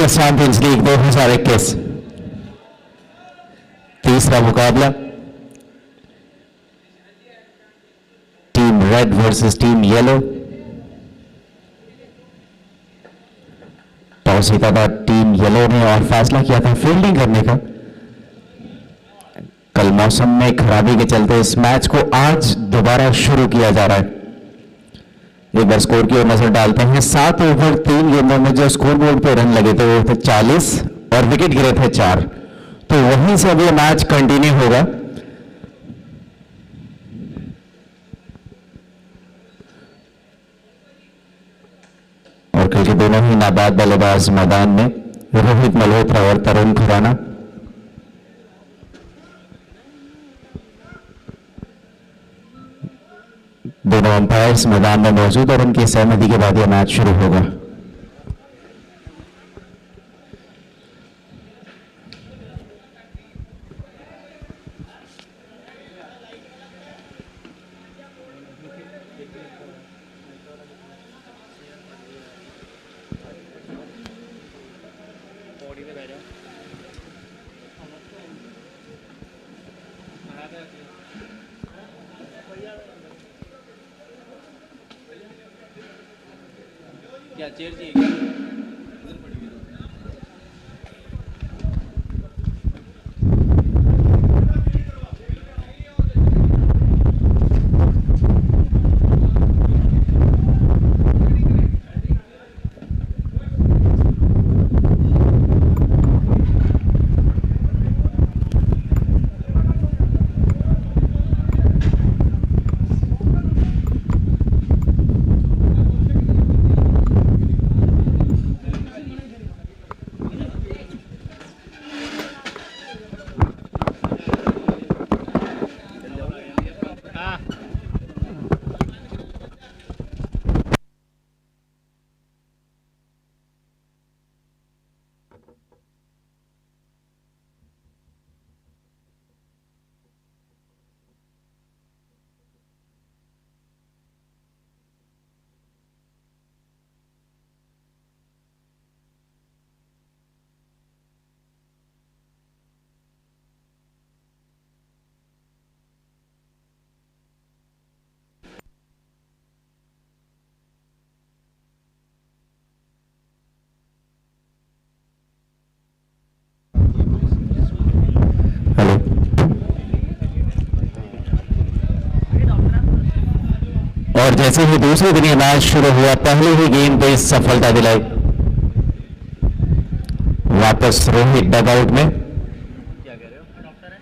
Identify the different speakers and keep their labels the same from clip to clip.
Speaker 1: Chess champions league 2021 तीसरा मुकाबला team red versus team yellow. Toss जीता था टीम येलो ने और फैसला किया था फील्डिंग करने का। कल मौसम में खराबी के चलते इस मैच को आज दोबारा शुरू किया जा रहा है। एक बार स्कोर की ओर नजर डालते हैं। 7 ओवर 3 गेंदों में जो स्कोर बोर्ड पे रन लगे थे वो थे 40 और विकेट गिरे थे 4। तो वहीं से अब ये मैच कंटिन्यू होगा। और कल के दोनों ही नाबाद बल्लेबाज मैदान में, रोहित मल्होत्रा और तरुण खुराना। दोनों अंपायर्स मैदान में मौजूद और उनकी सहमति के बाद यह मैच शुरू होगा।
Speaker 2: क्या चेयर चाहिए क्या?
Speaker 1: और जैसे ही दूसरे दिन ये मैच शुरू हुआ, पहले ही गेम पे सफलता दिलाई। वापस रोहित डगआउट में।
Speaker 2: क्या कह रहे हो? डॉक्टर है?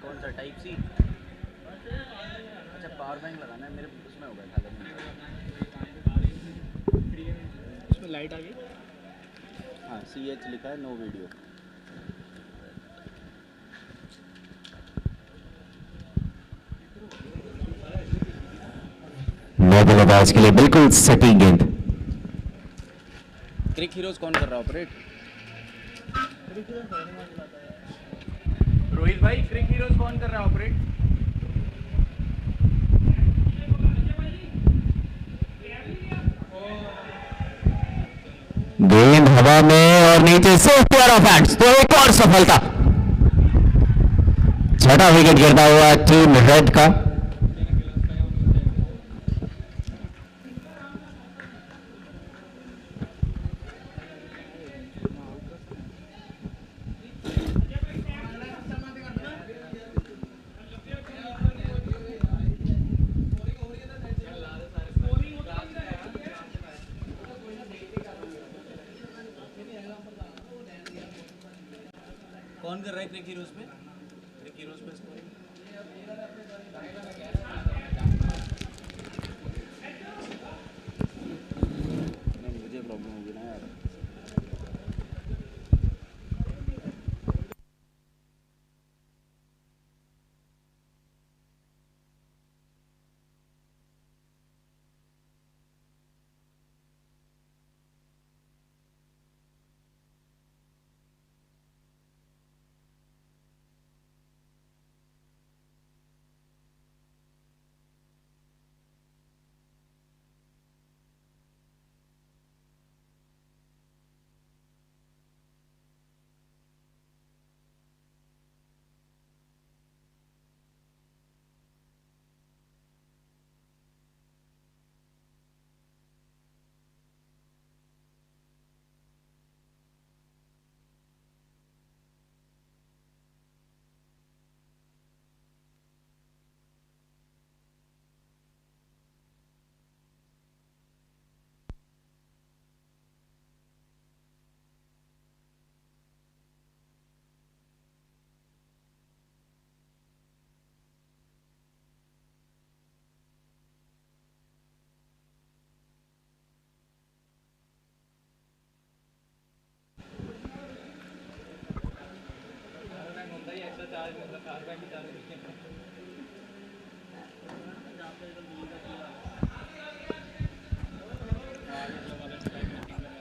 Speaker 2: कौन सा टाइप सी? अच्छा, पावर बैंक लगाना है मेरे उसमें होगा खाली। इसमें लाइट आ गई। हाँ, CH लिखा है, नो वीडियो।
Speaker 1: नौ बल्लेबाज के लिए बिल्कुल सटीक गेंद।
Speaker 2: क्रिक हीरोज कौन कर रहा है ऑपरेट? रोहित भाई, क्रिक हीरोज कौन कर रहा है ऑपरेट?
Speaker 1: गेंद हवा में और नीचे से पेयर ऑफ हैंड्स, तो एक और सफलता। छठा विकेट गिरता हुआ टीम रेड का।
Speaker 2: कौन कर रहा है क्रिक हीरोज पे? क्रिक हीरोज पे स्कोरिंग नहीं, मुझे प्रॉब्लम होगी ना यार।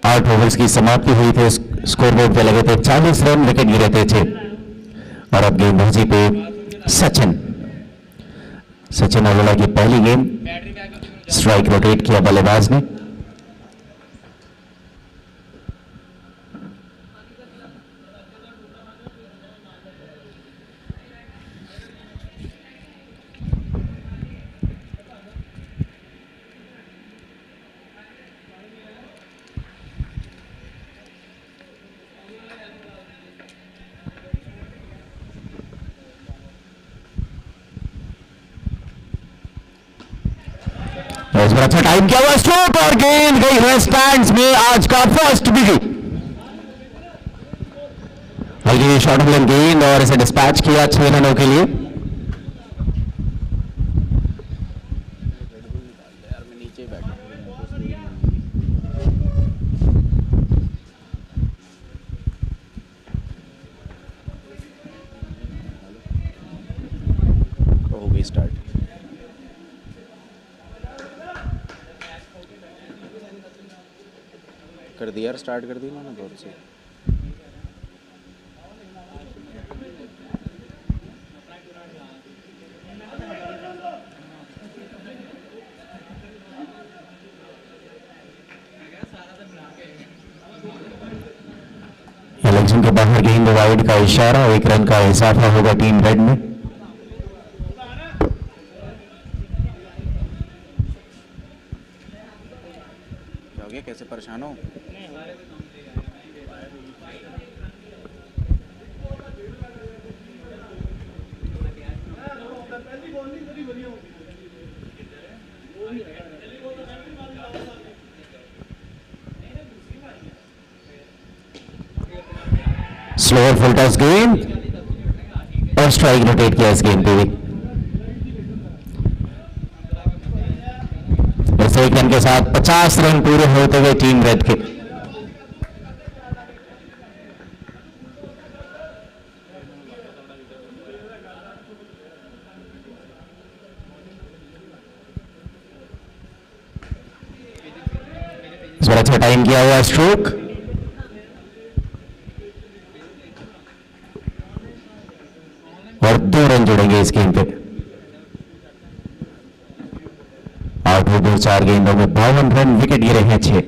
Speaker 1: आठ ओवर्स की समाप्ति हुई थी। स्कोरबोर्ड पे लगे थे 40 रन, विकेट गिरे थे 6। और अब गेंदबाजी पे सचिन। सचिन अरोड़ा की पहली गेंद, स्ट्राइक रोटेट किया बल्लेबाज ने। इस बार अच्छा टाइम किया हुआ स्ट्रोक और गेंद गई है स्टैंड्स में। आज का फर्स्ट विकेट। हल्की शॉर्ट मिलन गेंद और इसे डिस्पैच किया 6 रनों के लिए।
Speaker 2: यार मैं नीचे बैठा हो गई स्टार्ट। कर दिया यार, स्टार्ट कर दी ना बहुत से।
Speaker 1: इलेक्शन के बाहर गेंद वाइड का इशारा, 1 रन का इजाफा होगा टीम रेड में।
Speaker 2: क्या हो गया, कैसे परेशान हो?
Speaker 1: स्लोअर फुल टॉस गेंद और स्ट्राइक रोटेट किया इस गेंद पे भी। इस 1 रन के साथ 50 रन पूरे होते हुए टीम रेड के। इस बार अच्छा टाइम किया हुआ स्ट्रोक और 2 रन जोड़ेंगे इस गेंद पे। 8 ओवर 4 गेंदों में 52 रन, विकेट गिरे हैं 6।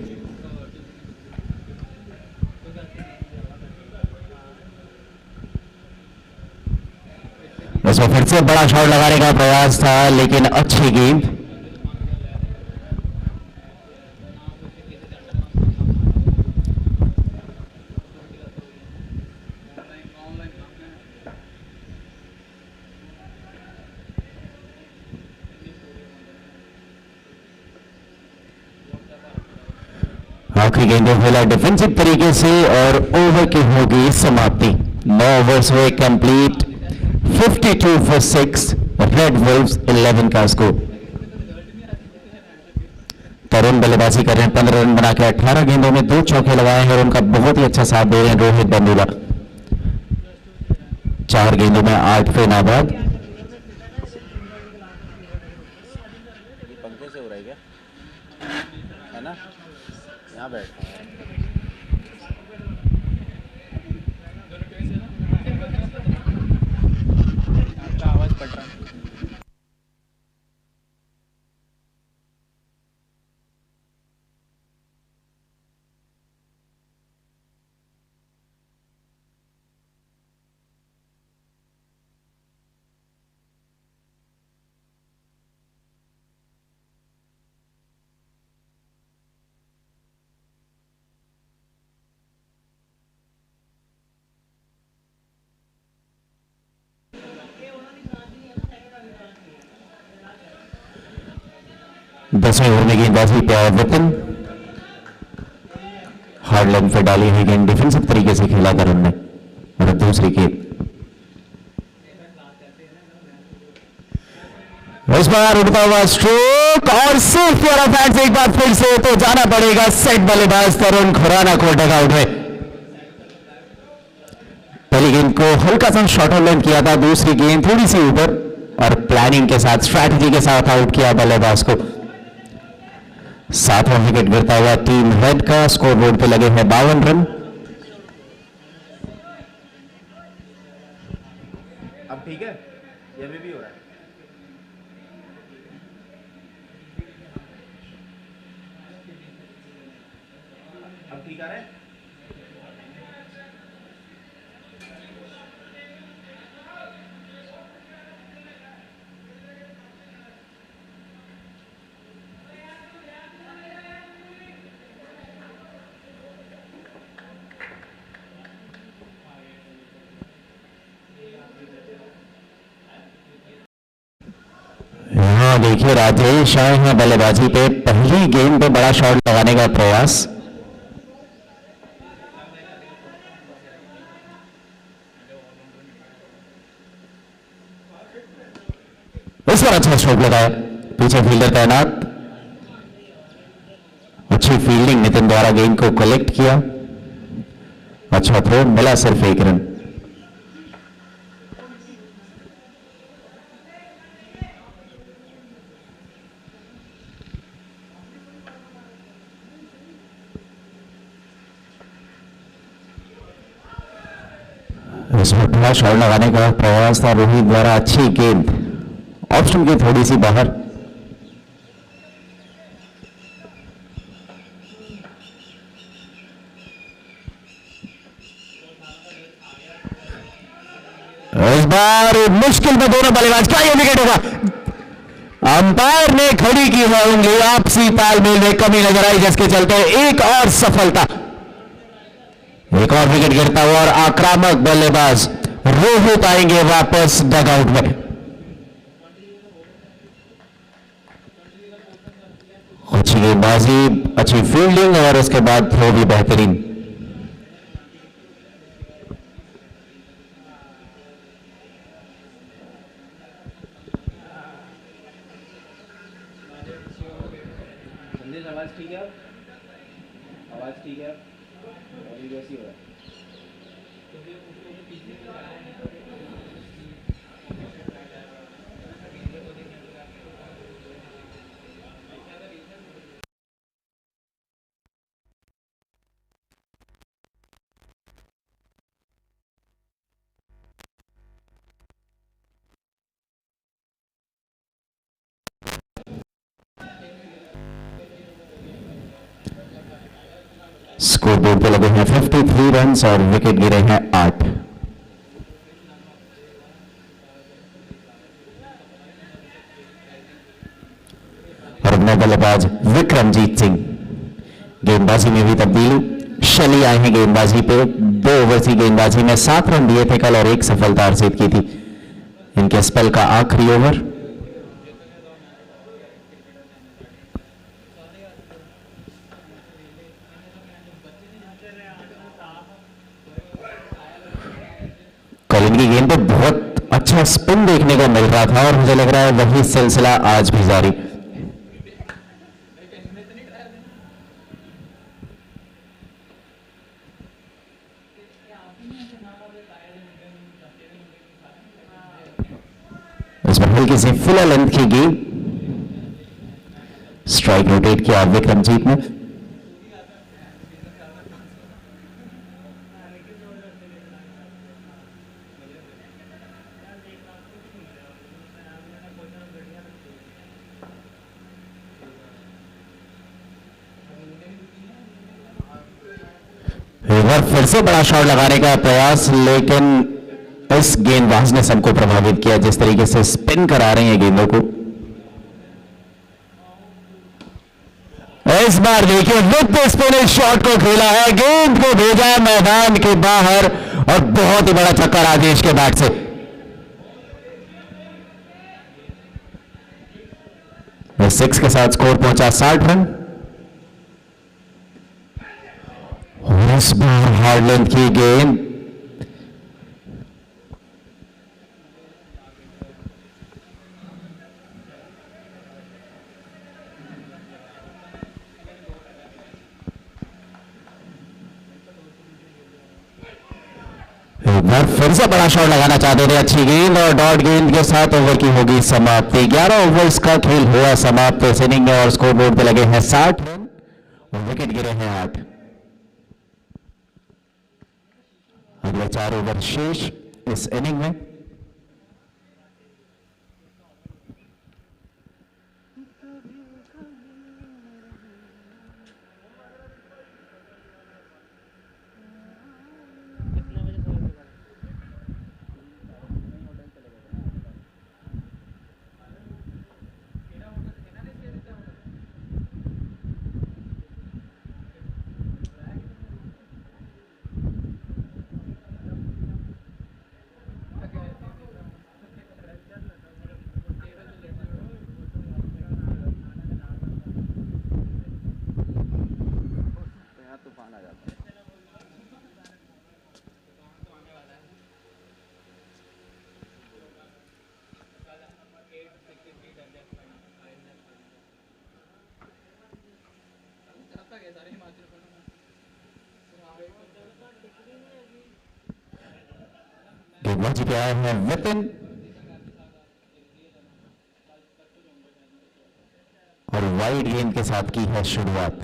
Speaker 1: इसमें फिर से बड़ा शॉट लगाने का प्रयास था, लेकिन अच्छी गेंद। आखिरी गेंदों खेला डिफेंसिव तरीके से और ओवर की होगी समाप्ति। 9 ओवर्स हुए कंप्लीट, 52 फॉर 6, रेड वुल्व्स 11 का स्कोर। तरुण बल्लेबाजी कर रहे हैं, 15 रन बना के 18 गेंदों में 2 चौके लगाए हैं और उनका बहुत ही अच्छा साथ दे रहे हैं रोहित बंदूला। 4 गेंदों में 8 पे नाबाद।
Speaker 2: पंखे से हो रहा है क्या, है ना? यहाँ बैठा है। आपका आवाज पट रहा है।
Speaker 1: दसवें ओवर में गेंदबाजी पे आया विपिन। हार्ड लाइन पे डाली हुई गेंद डिफेंसिव तरीके से खेला तरुण ने। और अब दूसरी गेंद, इस बार उड़ता हुआ स्ट्रोक और सिर्फ फैंस एक बार फिर से तो जाना पड़ेगा सेट बल्लेबाज तरुण खुराना को डगआउट है। पहली गेंद को को हल्का सा शॉर्ट लेंथ किया था, दूसरी गेंद थोड़ी सी ऊपर और प्लानिंग के साथ, स्ट्रैटेजी के साथ आउट किया बल्लेबाज को। 7वां विकेट गिरता हुआ टीम रेड का। स्कोर बोर्ड पे लगे हैं 52 रन।
Speaker 2: अब ठीक है, ये भी हो रहा है। अब ठीक आ रहा है।
Speaker 1: यहां देखिए राजेश आए हैं बल्लेबाजी पे, पहली गेंद पे बड़ा शॉट लगाने का प्रयास। इस बार अच्छा स्ट्रोक लगाया, पीछे फील्डर तैनात। अच्छी फील्डिंग नितिन द्वारा गेंद को कलेक्ट किया। अच्छा थ्रो, मिला सिर्फ 1 रन। इसमें बड़ा शॉट लगाने का प्रयास था रोहित द्वारा। अच्छी गेंद ऑप्शन की थोड़ी सी बाहर। इस बार मुश्किल में दोनों बल्लेबाज, क्या ये विकेट होगा? अंपायर ने खड़ी की है उंगली, आपसी तालमेल में कमी नजर आई जिसके चलते एक और सफलता। एक और विकेट गिरता हुआ और आक्रामक बल्लेबाज रोहित आएंगे वापस डगआउट में। अच्छी गेंदबाजी, अच्छी फील्डिंग और उसके बाद थ्रो भी बेहतरीन।
Speaker 2: संदेश आवाज ठीक है? आवाज ठीक है? अभी कैसी हो रहा है?
Speaker 1: स्कोर बोर्ड पे लगे हैं 53 रन और विकेट गिरे हैं 8। और अपना बल्लेबाज विक्रमजीत सिंह। गेंदबाजी में भी तब्दीली, शली आए हैं गेंदबाजी पे। 2 ओवर की गेंदबाजी में 7 रन दिए थे कल और 1 सफलता हासिल की थी। इनके स्पेल का आखिरी ओवर। कल इनकी गेंद पे बहुत अच्छा स्पिन देखने को मिल रहा था और मुझे लग रहा है वही सिलसिला आज भी जारी। इसमें हल्की सी फुल लेंथ की गेंद, स्ट्राइक रोटेट किया विक्रमजीत ने। एक बार फिर से बड़ा शॉट लगाने का प्रयास, लेकिन इस गेंदबाज ने सबको प्रभावित किया जिस तरीके से स्पिन करा रहे हैं गेंदों को। इस बार देखिए विद स्पिन शॉट को खेला है, गेंद को भेजा मैदान के बाहर और बहुत ही बड़ा छक्का राजेश के बैट से। सिक्स के साथ स्कोर पहुंचा 60 रन। और इस बार हार्ड लेंथ की गेंद, एक बार फिर से बड़ा शॉट लगाना चाहते थे, अच्छी गेंद और डॉट गेंद के साथ ओवर की होगी समाप्ति। 11 ओवर्स का खेल हुआ समाप्त इस इनिंग में और स्कोर बोर्ड पे लगे हैं 60 रन और विकेट गिरे हैं 8। अगले 4 ओवर शेष इस इनिंग में। गेंदबाजी पे आए हैं विपिन और वाइड गेंद के साथ की है शुरुआत।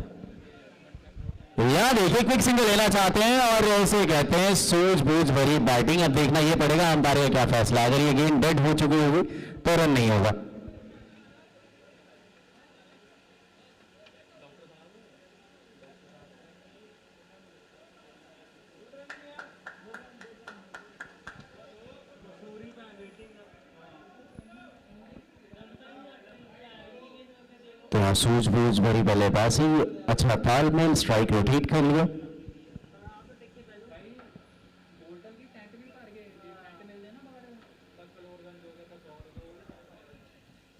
Speaker 1: यहां देखिए क्विक सिंगल लेना चाहते हैं और ऐसे कहते हैं सूझबूझ भरी बैटिंग। अब देखना ये पड़ेगा अंपायर का क्या फैसला। अगर ये गेंद डेड हो चुकी होगी तो रन नहीं होगा। तो यहां सूझबूझ भरी बल्लेबाजी, अच्छा तालमेल, स्ट्राइक रोटेट कर लिया।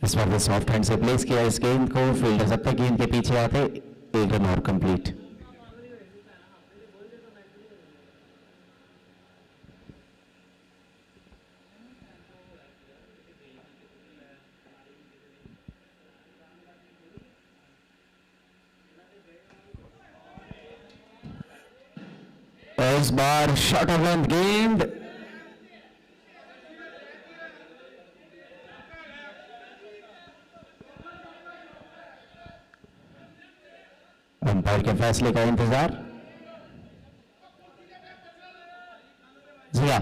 Speaker 1: इस बार सॉफ्ट हैंड से प्लेस किया इस गेंद को। फील्डर जब तक गेंद के पीछे आते 1 रन और कंप्लीट। इस बार शॉर्ट ऑफ लेंथ गेंद, अंपायर के फैसले का इंतजार। जी हाँ,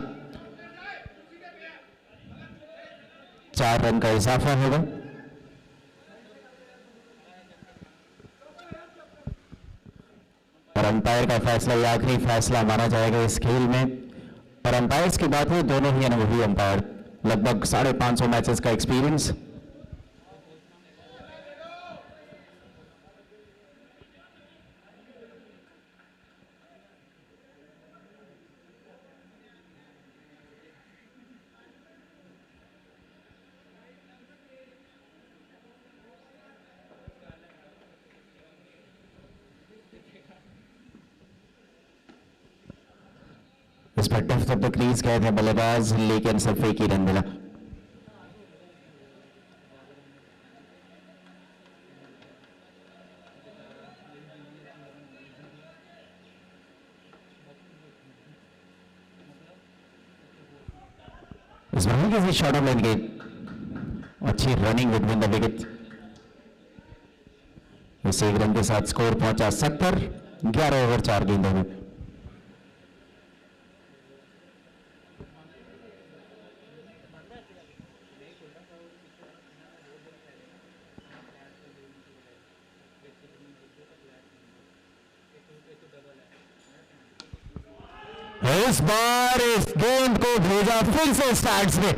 Speaker 1: 4 रन का इजाफा होगा। और अंपायर का फैसला ये आखिरी फैसला माना जाएगा इस खेल में। और अंपायर्स की बात है, दोनों ही अनुभवी अंपायर, लगभग 550 मैचेस का एक्सपीरियंस। इस पर डेप्थ ऑफ द क्रीज गए थे बल्लेबाज, लेकिन सिर्फ एक ही रन मिला। इस बार किसी शॉट ऑफ लेंथ गेंद, अच्छी रनिंग बिटवीन द विकेट। इस 1 रन के साथ स्कोर पहुंचा 70, 11 ओवर 4 गेंदों में। इस बार इस गेंद को भेजा फिर से स्टैंड्स में।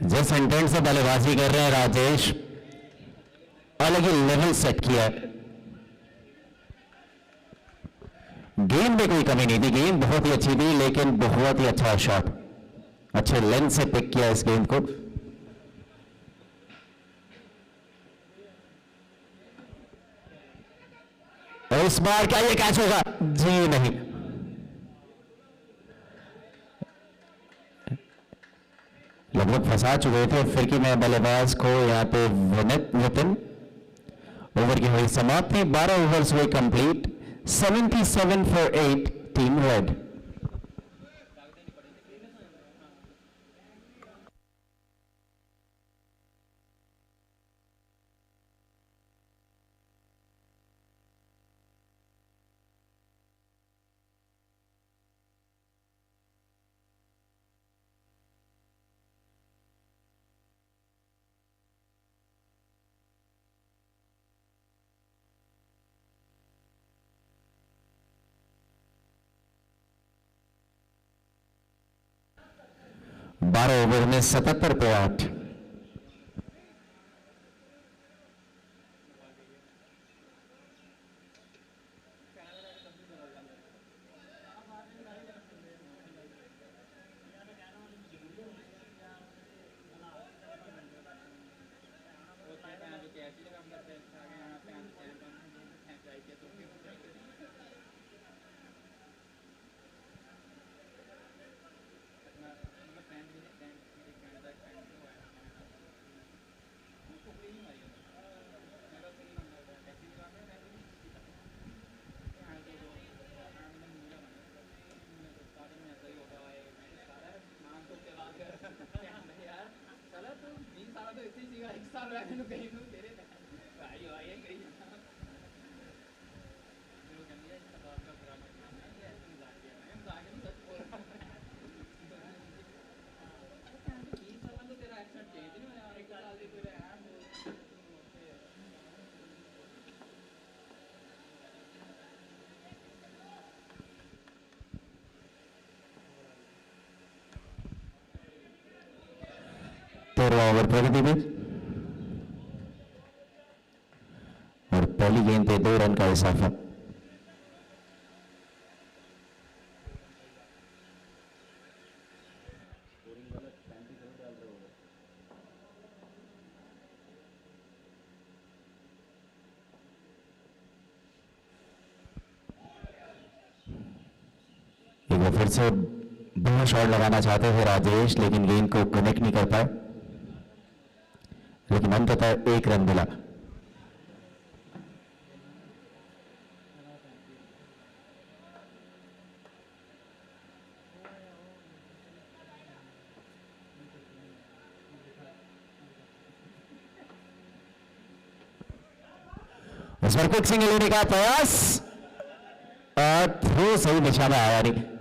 Speaker 1: जिस इंटेंट से बल्लेबाजी कर रहे हैं राजेश, अलग ही लेवल सेट किया है। गेंद में कोई कमी नहीं थी, गेंद बहुत ही अच्छी थी, लेकिन बहुत ही अच्छा शॉट, अच्छे लेंथ से पिक किया इस गेंद को। और इस बार क्या ये कैच होगा? जी नहीं, लगभग फंसा चुके थे फिरकी में बल्लेबाज को। यहाँ पे विपिन। ओवर की हुई समाप्ति, 12 ओवर्स हुए complete, 77 for 8, team red. 12 over में 77 पे 8। ओवर प्रगति में और पहली गेंद पे 2 रन का इजाफा। एक बार फिर से बड़ा शॉट लगाना चाहते थे राजेश, लेकिन गेंद को कनेक्ट नहीं कर पाए, लेकिन अंततः 1 रन मिला। उस पर क्विक सिंगल लेने का प्रयास और थ्रो सही दिशा में आया नहीं।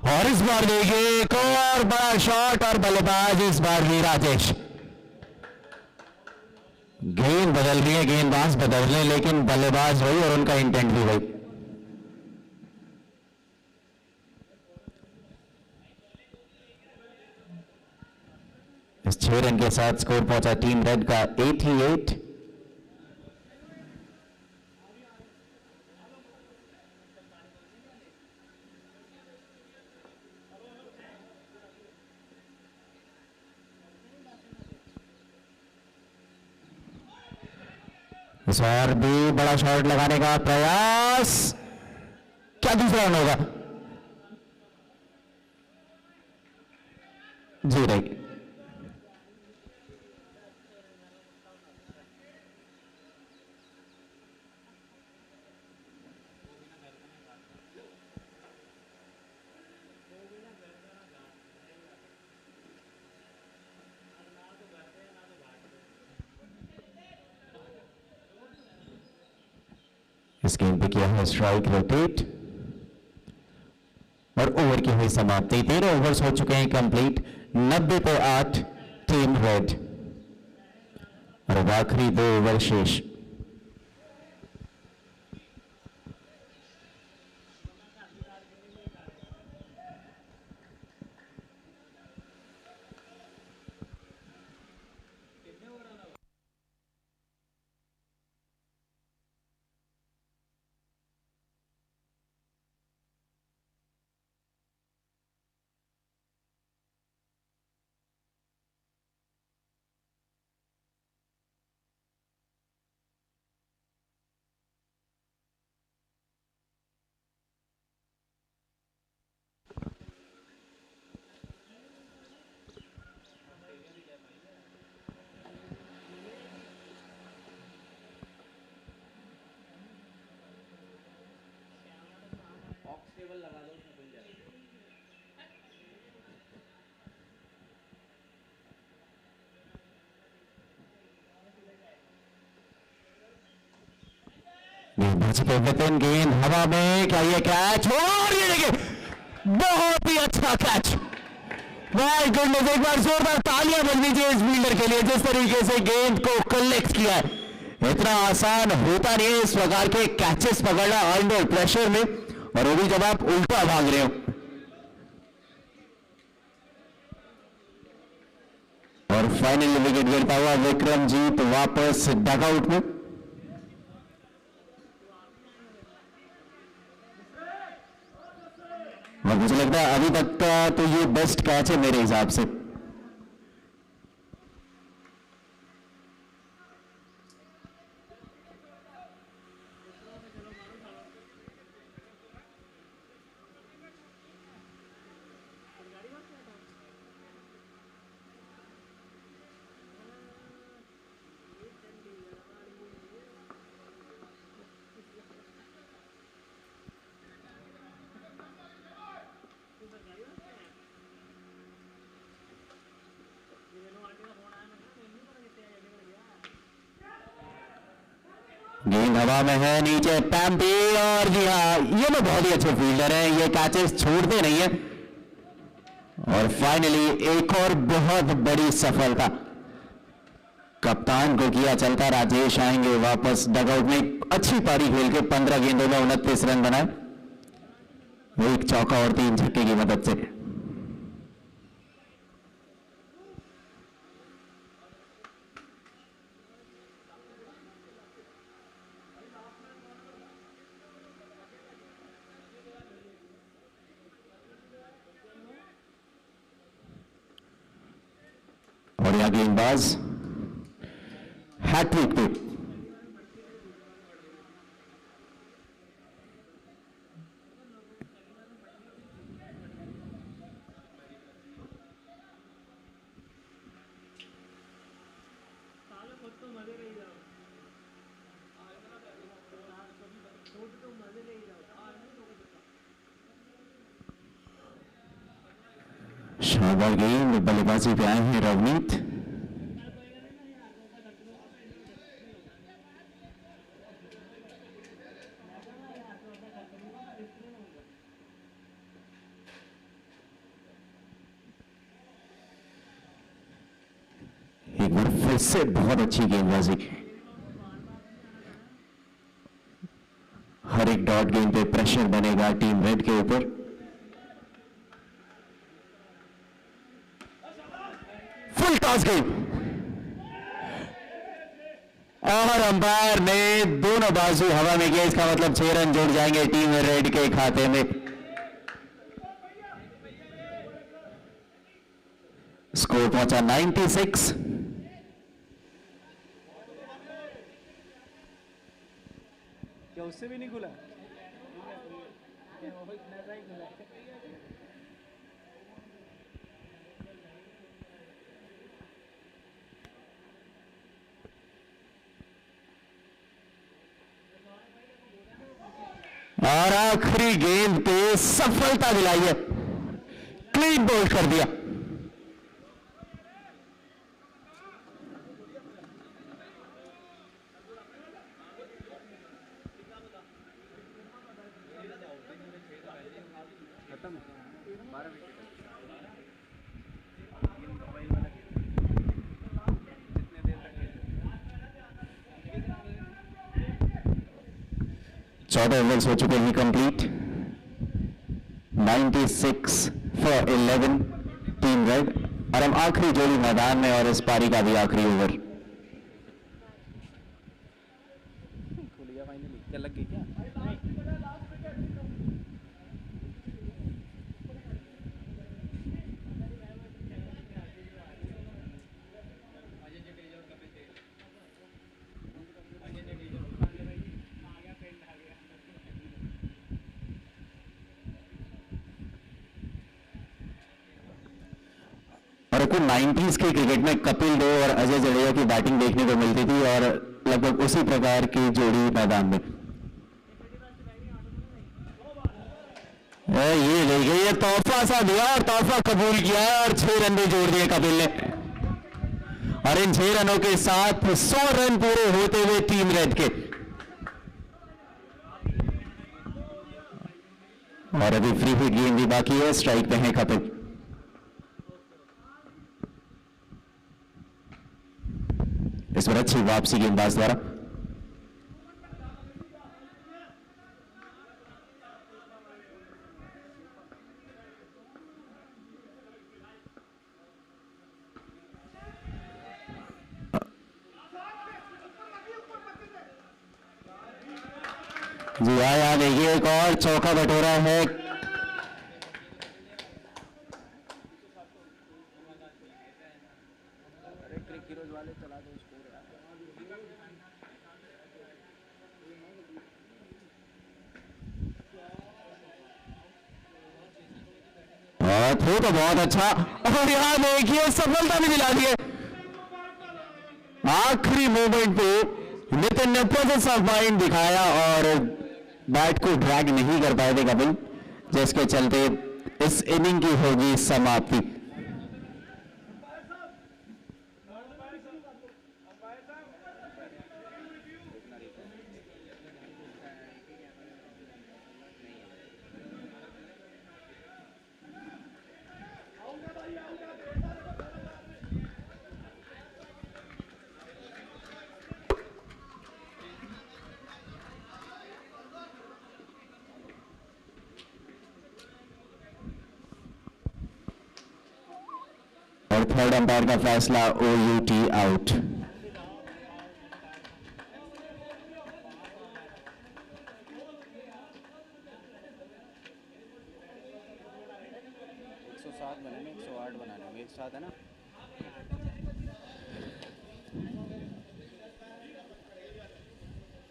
Speaker 1: और इस बार देखिए एक और बड़ा शॉट और बल्लेबाज इस बार भी राजेश। गेंद बदल रही है, गेंदबाज बदल रहे, लेकिन बल्लेबाज वही और उनका इंटेंट भी वही। इस 6 रन के साथ स्कोर पहुंचा टीम रेड का 88। इस बार भी बड़ा शॉट लगाने का प्रयास, क्या दूसरा रन होगा? जी नहीं। इस गेम पे किया है स्ट्राइक रोटेट और ओवर की हुई समाप्ति। 13 ओवर्स हो चुके हैं कंप्लीट, 90 पे 8 टीम रेड और आखिरी 2 ओवर शेष। गेंदबाजी पे विपिन, गेंद हवा में, क्या ये कैच? और ये देखिए, बहुत ही अच्छा कैच। माय गुडनेस, एक बार जोरदार तालियां बजनी चाहिए इस फील्डर के लिए, जिस तरीके से गेंद को कलेक्ट किया है। इतना आसान होता नहीं है इस प्रकार के कैचेस पकड़ना अंडर प्रेशर में, और वो भी जब आप उल्टा भाग रहे हो। और फाइनली विकेट गिरता हुआ विक्रमजीत वापस डगआउट में। और मुझे लगता है अभी तक का तो ये बेस्ट कैच है मेरे हिसाब से। गेंद हवा में है, नीचे पैम्पी, और जी हाँ, ये लोग बहुत ही अच्छे फील्डर हैं, ये कैचेस छोड़ते नहीं है। और फाइनली एक और बहुत बड़ी सफलता, कप्तान को किया चलता, राजेश आएंगे वापस डगआउट में। अच्छी पारी खेल के 15 गेंदों में 29 रन बनाए, एक चौका और 3 छक्के की मदद से। और यहां गेंदबाज हैट्रिक पे। शानदार गेंद, बल्लेबाजी पे आए हैं रवनीत। एक बार फिर से बहुत अच्छी गेंदबाजी, हर एक डॉट गेंद पे प्रेशर बनेगा टीम रेड के ऊपर। फुल टॉस गेंद, और अंपायर ने दोनों बाजू हवा में किया, इसका मतलब 6 रन जुड़ जाएंगे टीम रेड के खाते में। स्कोर पहुंचा 96।
Speaker 2: क्या उससे भी नहीं खुला?
Speaker 1: और आखिरी गेंद पे सफलता दिलाई है, क्लीन बोल्ड कर दिया।
Speaker 2: खत्म 12 विकेट। जितने देर तक
Speaker 1: 14 ओवर्स हो चुके हैं कंप्लीट, 96 फॉर 11 टीम रेड। और हम आखिरी जोड़ी मैदान में, और इस पारी का भी आखिरी ओवर।
Speaker 2: खुल गया फाइनली। क्या लग गई क्या?
Speaker 1: और को 90s के क्रिकेट में कपिल देव और अजय जडेजा की बैटिंग देखने को मिलती थी, और लगभग उसी प्रकार की जोड़ी मैदान में। ये देखिए, ये तोहफा सा दिया और तोहफा कबूल किया है, और 6 रन भी जोड़ दिए कपिल ने। और इन 6 रनों के साथ 100 रन पूरे होते हुए टीम रेड के। और अभी फ्री हिट गेंद भी बाकी है, स्ट्राइक पे है कपिल। इस पर अच्छी वापसी गेंदबाज द्वारा। जी हाँ, यहाँ देखिए एक और चौका बटोरा है।
Speaker 2: अरे क्रिक हीरोज वाले चला दो स्कोर यार।
Speaker 1: और थ्रो तो बहुत अच्छा, और यहाँ देखिए सफलता भी दिला दी है। आखिरी मोमेंट पे नितिन ने प्रेजेंस ऑफ माइंड दिखाया और बैट को ड्रैग नहीं कर पाए थे कपिल, जिसके चलते इस इनिंग की होगी समाप्ति। और थर्ड अंपायर का फैसला OUT आउट।
Speaker 2: बनाने 108 बनाने में 107 है ना।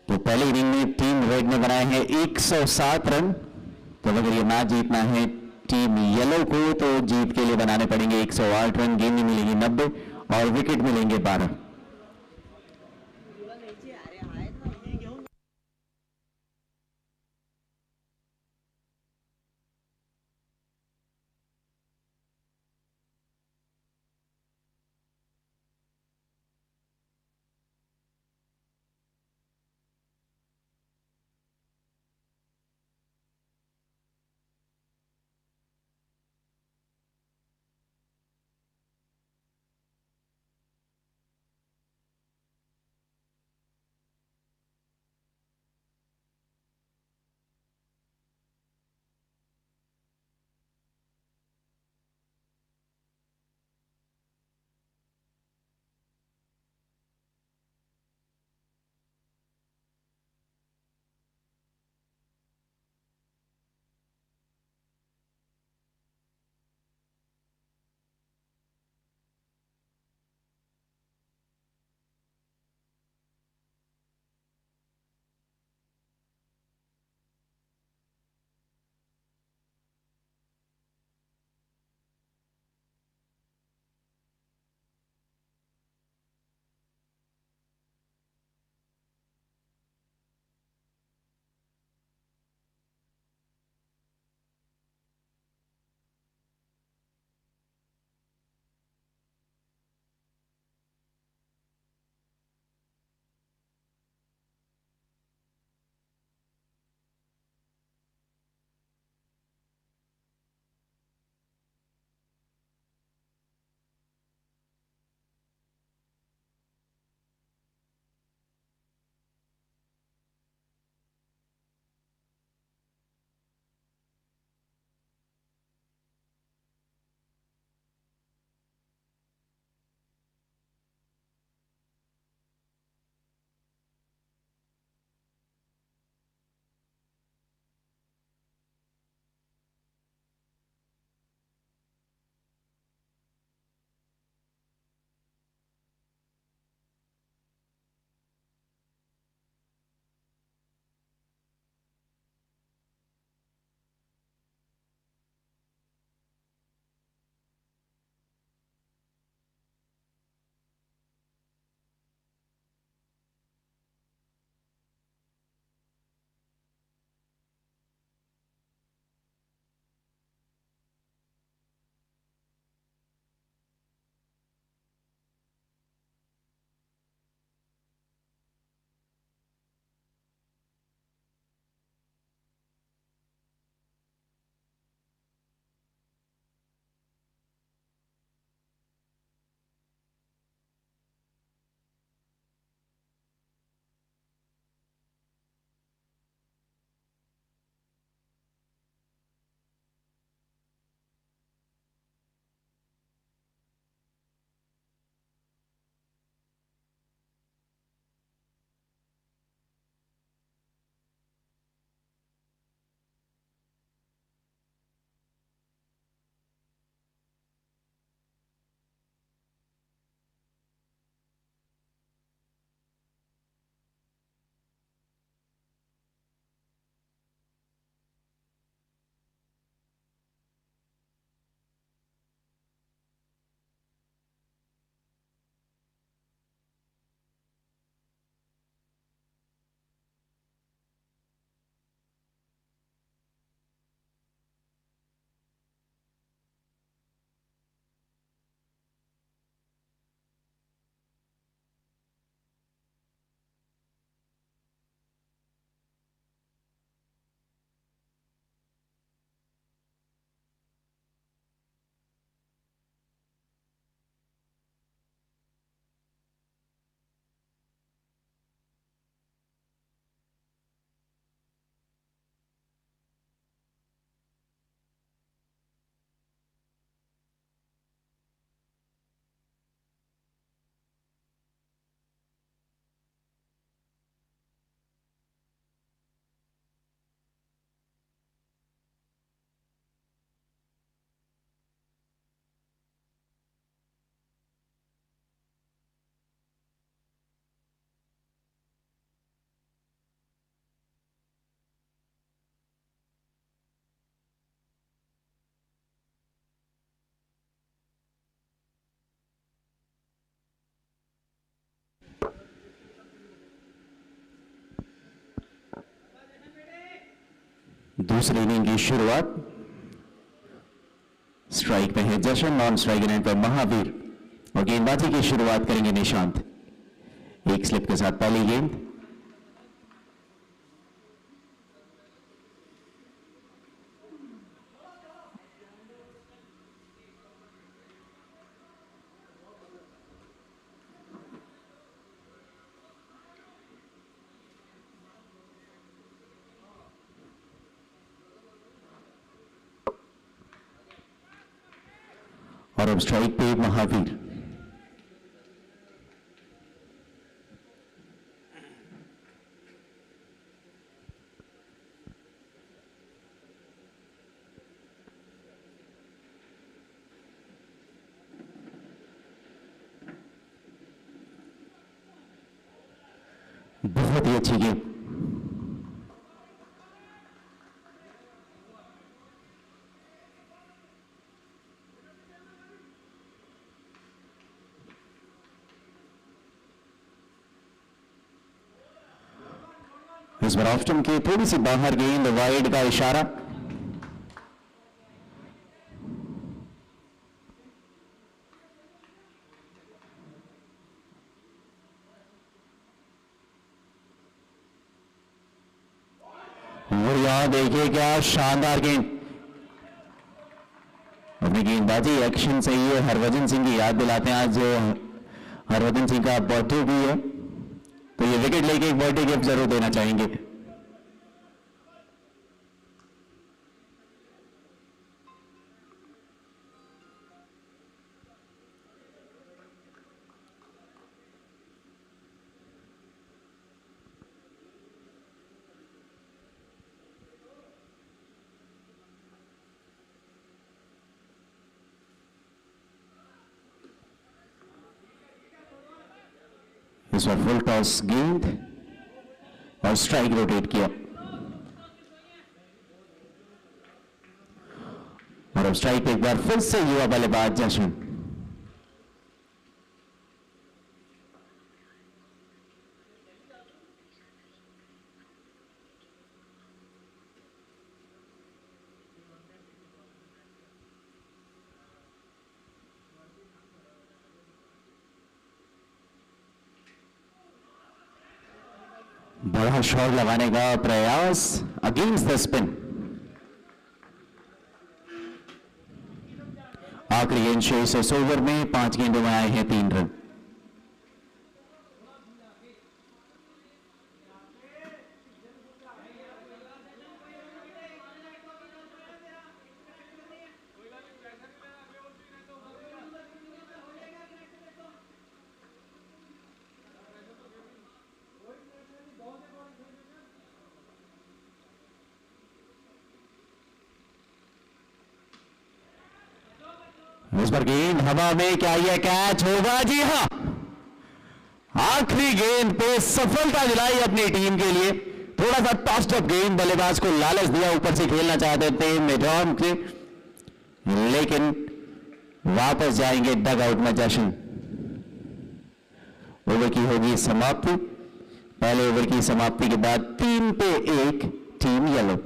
Speaker 1: तो पहली इनिंग में टीम रेड ने बनाए हैं 107 रन। तो अगर ये मैच जीतना है टीम येलो को तो जीत के लिए बनाने पड़ेंगे 108 रन, गेंद मिलेगी 90 और विकेट मिलेंगे 12। दूसरी इनिंग की शुरुआत। स्ट्राइक पे है जशन, नॉन स्ट्राइक एंड पर महावीर और गेंदबाजी की शुरुआत करेंगे निशांत। एक स्लिप के साथ पहली गेंद। और अब स्ट्राइक पे महावीर। बहुत ही अच्छी गेंद। इस बार ऑफ स्टंप की थोड़ी सी बाहर गेंद, वाइड का इशारा। और यहां देखिए क्या शानदार गेंद। अपनी गेंदबाजी एक्शन से ही हरभजन सिंह की याद दिलाते हैं। आज हरभजन सिंह का बर्थडे भी है, तो ये विकेट लेके एक बर्थडे गिफ्ट जरूर देना चाहेंगे। इस बार फुल टॉस गेंद और स्ट्राइक रोटेट किया। और अब स्ट्राइक एक बार फिर से युवा बल्लेबाज जशन। बड़ा शॉट लगाने का प्रयास अगेंस्ट द स्पिन। आखिरी गेंद शेष इस ओवर में 5 गेंदों में आए हैं 3 रन। इस पर गेंद हवा में, क्या यह कैच होगा? जी हां, आखिरी गेंद पे सफलता दिलाई अपनी टीम के लिए। थोड़ा सा टॉस्ट अप गेंद, बल्लेबाज को लालच दिया, ऊपर से खेलना चाहते थे मैदान के, लेकिन वापस जाएंगे डग आउट में जशन। ओवर की होगी समाप्ति। पहले ओवर की समाप्ति के बाद 3 पे 1 टीम येलो।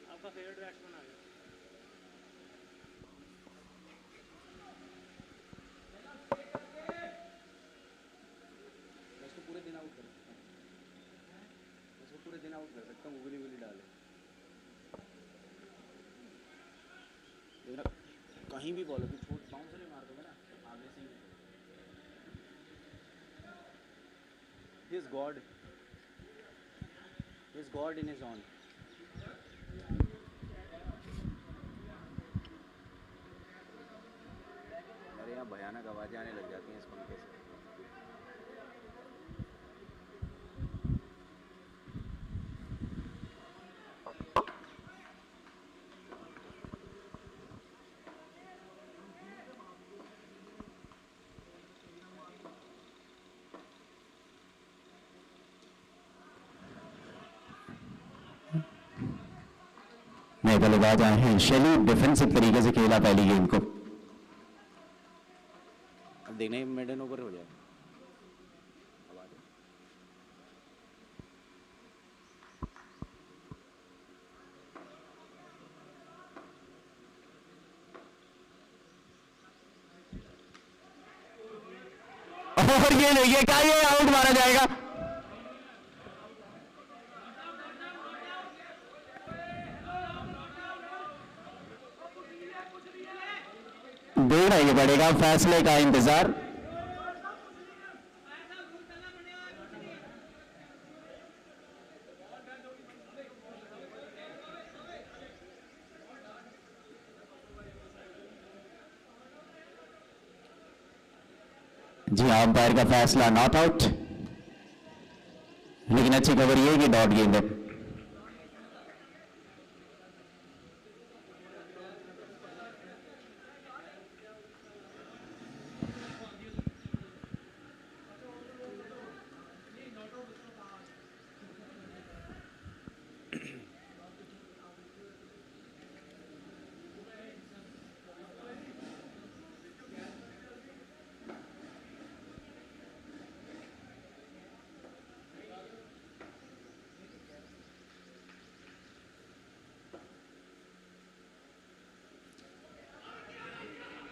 Speaker 3: आपका फेवरेट बैट्समैन आ गया।
Speaker 2: मैं इसको पूरे दिन आउट कर सकता हूँ, मैं इसको पूरे दिन आउट कर सकता हूँ, उगली उगली डाले। कहीं भी बॉल की छोट बाउंसर ही मार दोगे ना आगे से। He is God, he is God in his on. मेरे यहाँ भयानक आवाज़ें आने लग जाती हैं इस पंखे से।
Speaker 1: नए बल्लेबाज आए हैं शैली, डिफेंसिव तरीके से खेला पहली गेंद को।
Speaker 2: अब देखना मिडन ओवर हो जाए। अब आ जाए।
Speaker 1: और ये देखिए क्या ये आउट मारा जाएगा। देखना ही पड़ेगा, फैसले का इंतजार। जी हाँ, अंपायर का फैसला नॉट आउट, लेकिन अच्छी खबर यह है कि डॉट गेंद है।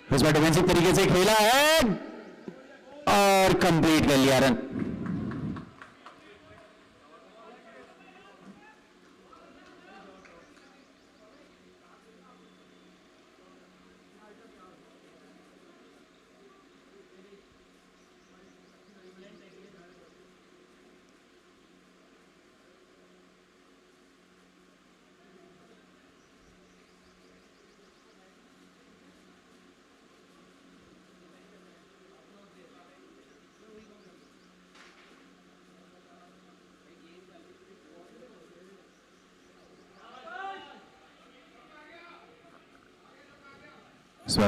Speaker 1: उसमें डिफेंसिव तरीके से खेला है और कंप्लीट कर लिया रन।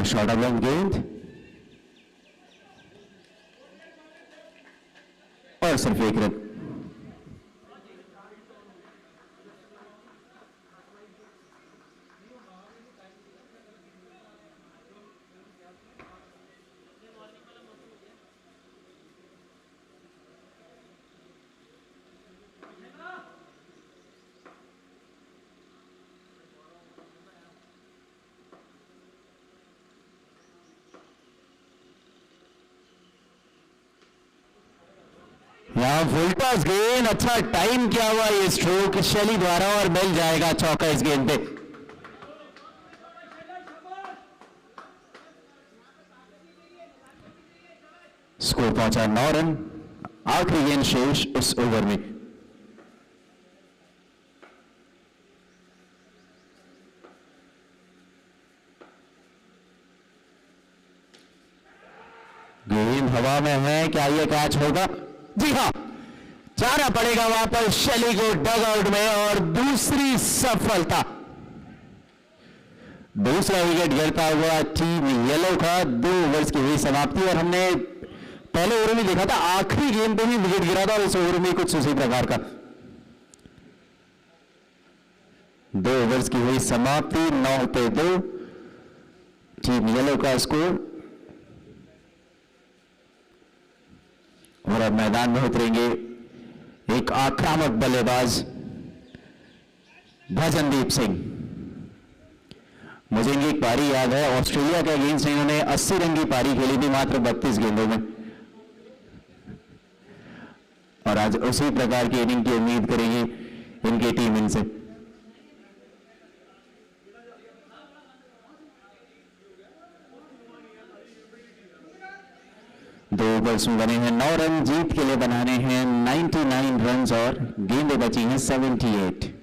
Speaker 1: शॉर्ट ऑफ लॉन्ग गेंद और सिर्फ एक रन। यहां फुल टॉस गेंद, अच्छा टाइम किया हुआ ये स्ट्रोक शैली द्वारा और मिल जाएगा चौका इस गेंद पे। स्कोर पहुंचा 9 रन, आखिरी गेंद शेष इस ओवर में। गेंद हवा में है, क्या ये कैच होगा? जी हां, जाना पड़ेगा वापस शैली को डग आउट में और दूसरी सफलता। दूसरा विकेट गिरता हुआ टीम येलो का। 2 ओवर्स की हुई समाप्ति और हमने पहले ओवर में देखा था आखिरी गेंद पे भी विकेट गिरा था और इस ओवर में कुछ उसी प्रकार का। 2 ओवर्स की हुई समाप्ति, 9 पे 2 टीम येलो का स्कोर। और अब मैदान में उतरेंगे एक आक्रामक बल्लेबाज भजनदीप सिंह। मुझे इनकी एक पारी याद है, ऑस्ट्रेलिया के अगेंस्ट इन्होंने 80 रन की पारी खेली थी मात्र 32 गेंदों में, और आज उसी प्रकार की इनिंग की उम्मीद करेगी इनकी टीम इनसे। दो ओवर्स में बने हैं 9 रन, जीत के लिए बनाने हैं 99 रन और गेंदें बची हैं 78।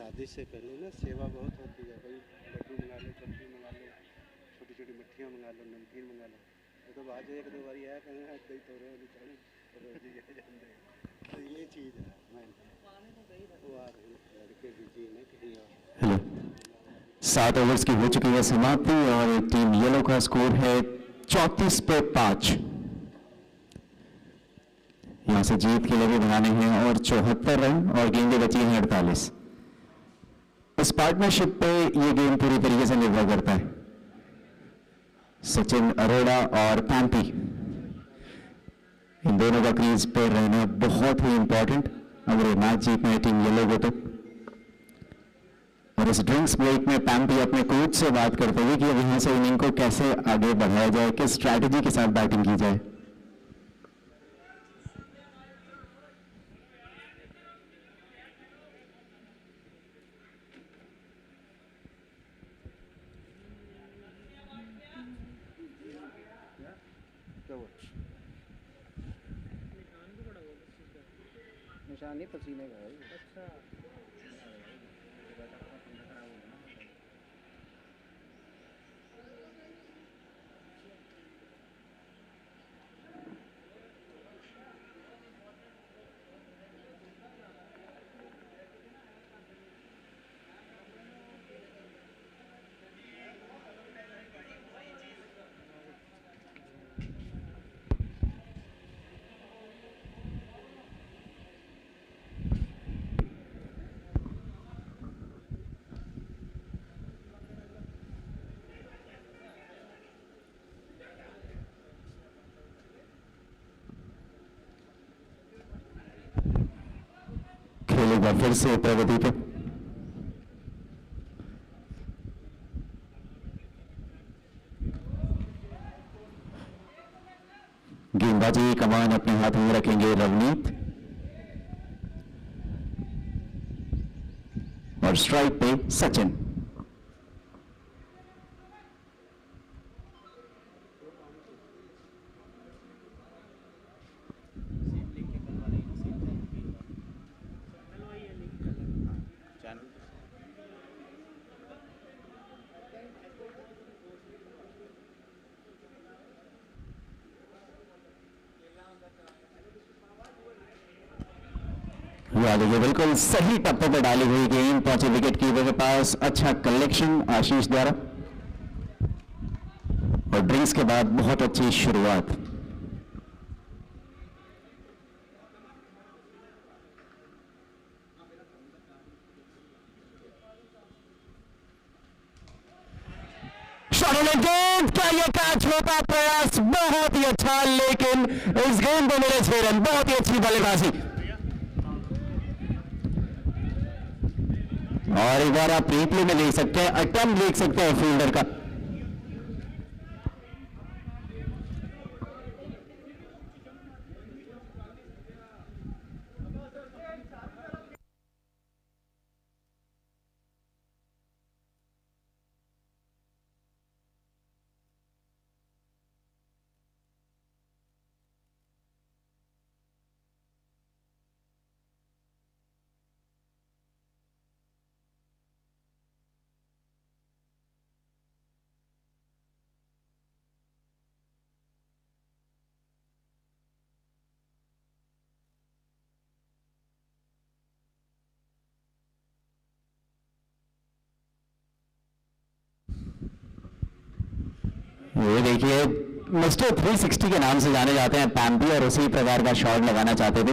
Speaker 3: शादी से पहले ना सेवा बहुत होती है भाई, लड्डू मंगा लो, बर्फी मंगा लो, छोटी छोटी मिट्टियाँ मंगा लो, नमकीन मंगा लो। तो आज एक दो बार आया कहना दही तो तो ये चीज़ है। मैं वो आ रहे लड़के बिजी में कहीं और।
Speaker 1: हेलो, 7 ओवर्स की हो चुकी है समाप्ति और टीम येलो का स्कोर है 34 पे 5। यहां से जीत के लिए भी बनाने हैं और 74 रन और गेंदें बची हैं 48। इस पार्टनरशिप पे ये गेम पूरी तरीके से निर्भर करता है। सचिन अरोड़ा और पैम्पी, इन दोनों का क्रीज पर रहना बहुत ही इंपॉर्टेंट अगर ये मैच जीतना है टीम येलो को तो। और इस ड्रिंक्स ब्रेक में पैम्पी अपने कोच से बात करते हुए कि अब यहां से इनिंग को कैसे आगे बढ़ाया जाए, किस स्ट्रैटेजी के साथ बैटिंग की जाए।
Speaker 2: निशान नहीं, पसीने का है। अच्छा,
Speaker 1: खेलेगा फिर से प्रगति पे। गेंदबाजी कमान अपने हाथ में रखेंगे रवनीत और स्ट्राइक पे सचिन। देखिए बिल्कुल सही टप्पे पर डाली हुई गेंद पहुंची विकेट कीपर के पास। अच्छा कलेक्शन आशीष द्वारा और ड्रिंक्स के बाद बहुत अच्छी शुरुआत। गेंद क्या ये कैच होता, प्रयास बहुत ही अच्छा, लेकिन इस गेंद को मिले 6 रन। बहुत ही अच्छी बल्लेबाजी। और एक बार आप रिप्ले में देख सकते हैं, अटेम्प्ट देख सकते हैं फील्डर का। ये देखिए मिस्टर 360 के नाम से जाने जाते हैं पैम्पी, और उसी प्रकार का शॉट लगाना चाहते थे।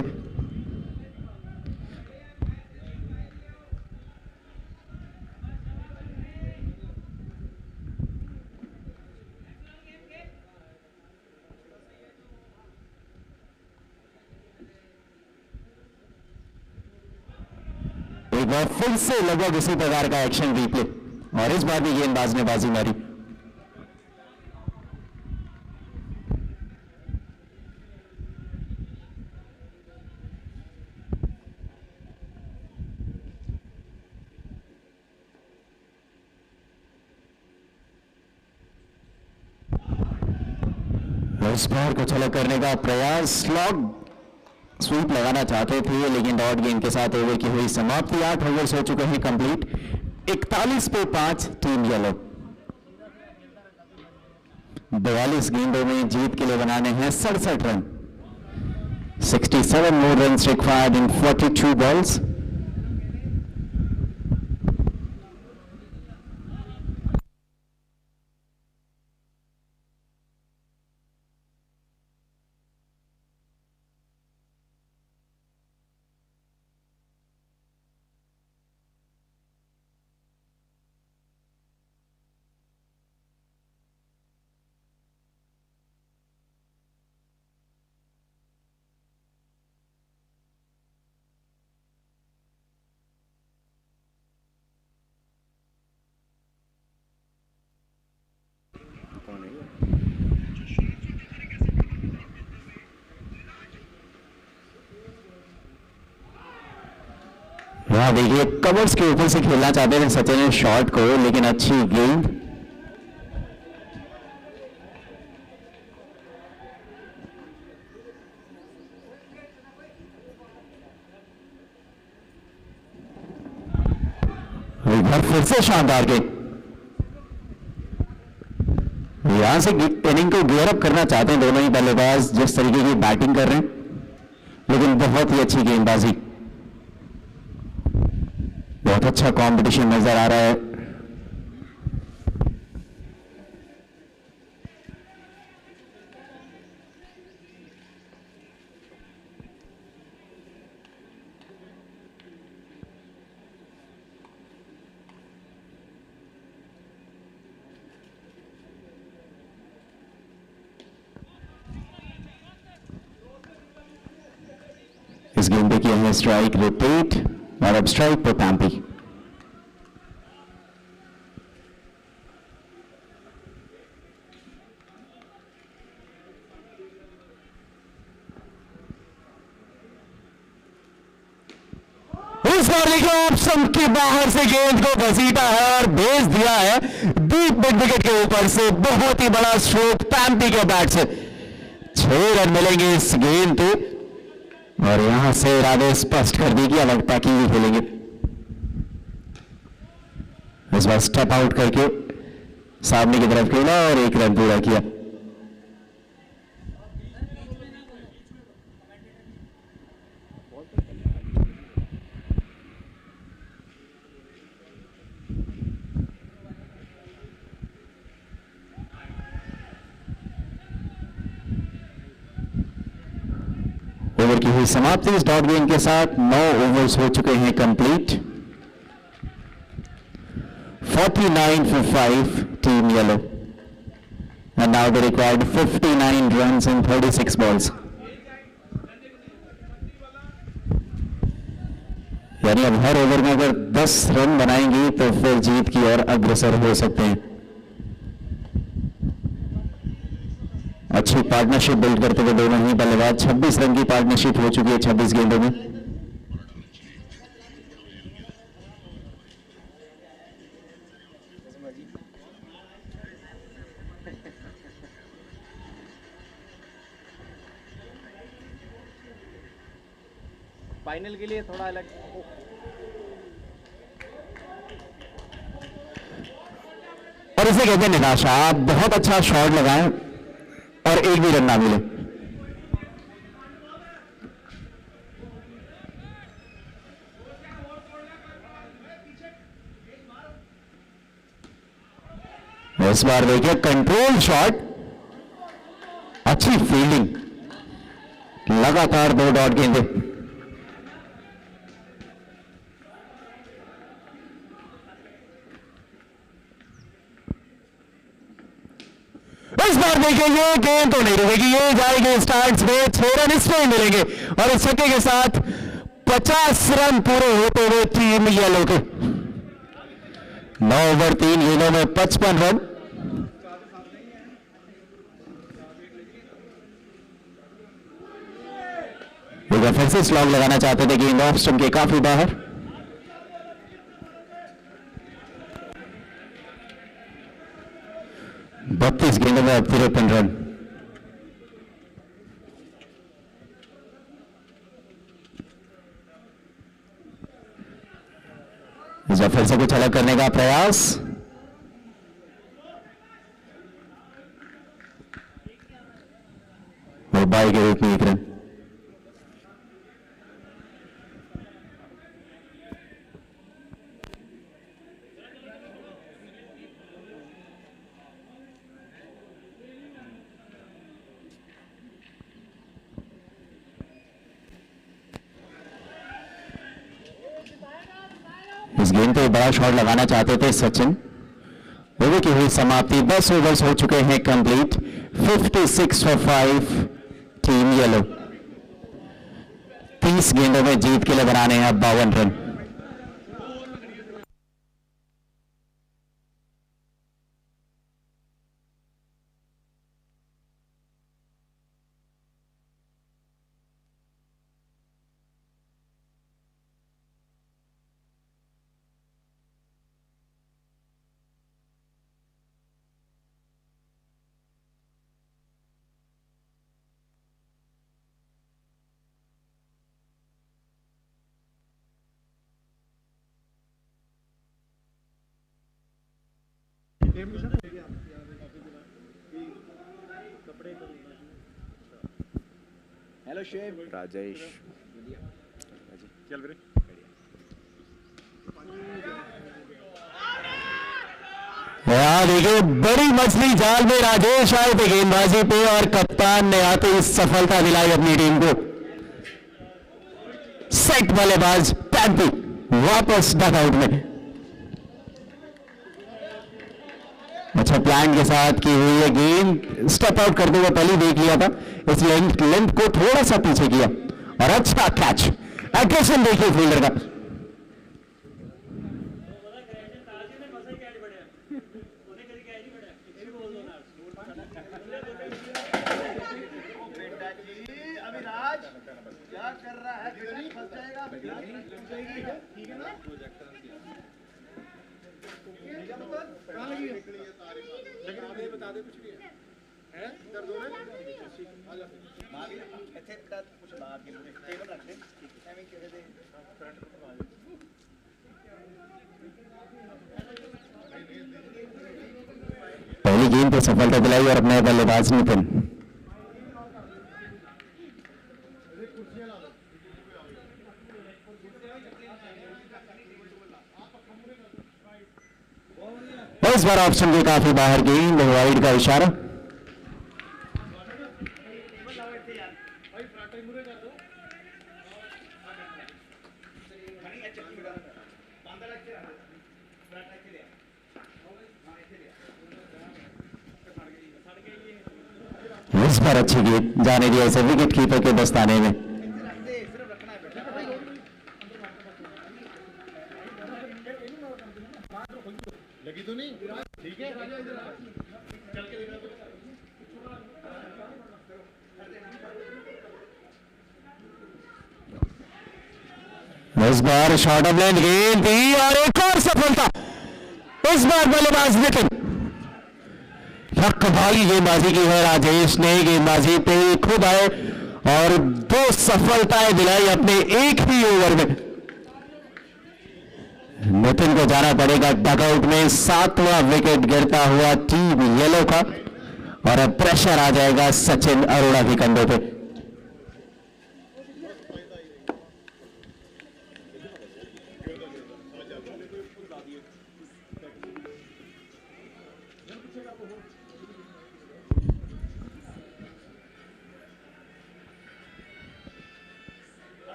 Speaker 1: एक बार फिर से लगभग उसी प्रकार का एक्शन रिप्ले, और इस बार भी गेंदबाज ने बाजी मारी। इस बार को छलक करने का प्रयास, स्लॉग स्वीप लगाना चाहते थे, लेकिन डॉट गेंद के साथ ओवर की हुई समाप्ति। 8 ओवर्स हो चुके हैं कंप्लीट। 41 पे 5 टीम येलो। 42 गेंदों में जीत के लिए बनाने हैं 67 run. 67 more runs required in 42 balls. देखिए कवर्स के ऊपर से खेलना चाहते थे सचिन शॉट को, लेकिन अच्छी गेंद। इधर फिर से शानदार गेंद। यहां से इनिंग को गियर अप करना चाहते हैं दोनों ही बल्लेबाज, जिस तरीके की बैटिंग कर रहे हैं, लेकिन बहुत ही अच्छी गेंदबाजी। बहुत अच्छा कंपटीशन नजर आ रहा है। इस गेंद पे किया है स्ट्राइक रिपीट, और अब स्ट्राइक पे पैम्पी। इस बार देखिए ऑप्शन के बाहर से गेंद को घसीटा है और भेज दिया है डीप मिड विकेट के ऊपर से। बहुत ही बड़ा स्ट्रोक पैम्पी के बैट से। 6 रन मिलेंगे इस गेंद पे, और यहां से इरादे स्पष्ट कर दी कि अब अटैकिंग ही खेलेंगे। इस बार स्टेप आउट करके सामने की तरफ खेला और 1 रन पूरा किया। ओवर की हुई समाप्ति इस डॉट गेंद के साथ। 9 ओवर्स हो चुके हैं complete. 49 for 5 team yellow, and now they required 59 runs in 36 balls. यानी अब हर ओवर में अगर 10 रन बनाएंगे तो फिर जीत की ओर अग्रसर हो सकते हैं। अच्छी पार्टनरशिप बिल्ड करते हुए दोनों ही बल्लेबाज। 26 रन की पार्टनरशिप हो चुकी है 26 गेंदों में।
Speaker 2: फाइनल के लिए थोड़ा अलग।
Speaker 1: और इसे कहते हैं निराशा। आप बहुत अच्छा शॉट लगाएं और एक भी रन ना मिले। इस बार देखिए कंट्रोल शॉट, अच्छी फील्डिंग, लगातार 2 डॉट गेंदे। इस बार देखिए ये गेंद तो नहीं रुकेगी, ये जाएगी स्टार्ट्स में। 6 रन इसमें मिलेंगे और इस छक्के के साथ 50 रन पूरे होते हुए टीम येलो के। 9 ओवर 3 गेंदों में 55 रन। फिर से स्लॉग लगाना चाहते थे, गेंद ऑफ स्टंप के काफी बाहर। बत्तीस गेंदों में 53 रन। से कुछ अलग करने का प्रयास, और बाई के रूप में 1 रन। इस गेंद पे बड़ा शॉट लगाना चाहते थे सचिन। ओवर की हुई समाप्ति, 10 ओवर्स हो चुके हैं कंप्लीट, 56 फॉर 5 टीम येलो। 30 गेंदों में जीत के लिए बनाने हैं 52 रन।
Speaker 2: हेलो शेव
Speaker 4: राजेश
Speaker 3: चल रे
Speaker 1: यार देखिए, बड़ी मछली जाल में राजेश आए थे गेंदबाजी पे और कप्तान ने आते ही सफलता दिलाई अपनी टीम को। सेट बल्लेबाज पैंती वापस डगआउट में। अच्छा प्लान के साथ की हुई है गेंद, स्टेप आउट करते हुए पहले देख लिया था, इस लेंथ को थोड़ा सा पीछे किया और अच्छा कैच। एग्रेशन देखिए फील्डर का।
Speaker 3: क्या कर रहा है, फंस जाएगा, ठीक है ना? कहाँ लगी है? बता दे कुछ भी है दर्द हो रहा है? ਇੱਥੇ ਕੁਝ ਲਾ ਕੇ ਟੇਬਲ ਰੱਖ ਦੇ ਐਵੇਂ ਕਿਸੇ ਦੇ ਕਰੰਟ ਪਵਾ ਦੇ।
Speaker 1: पहली गेंद पे सफलता दिलाई और अपने बल्लेबाज नितिन। इस बार ऑप्शन के काफी बाहर गेंद, वाइड का इशारा। इस बार अच्छी गेंद जाने दिया इसे विकेट कीपर के दस्ताने में।
Speaker 3: लगी तो नहीं, ठीक है चल के
Speaker 1: इस बार शॉर्ट ऑफ लेंथ गेंद दी और एक और सफलता। इस बार बल्लेबाज नितिन, कमाली गेंदबाजी की है राजेश ने, गेंदबाजी पे खुद आए और 2 सफलताएं दिलाई अपने एक ही ओवर में। नितिन को जाना पड़ेगा डगआउट में, 7वां विकेट गिरता हुआ टीम येलो का और अब प्रेशर आ जाएगा सचिन अरोड़ा के कंधों पे।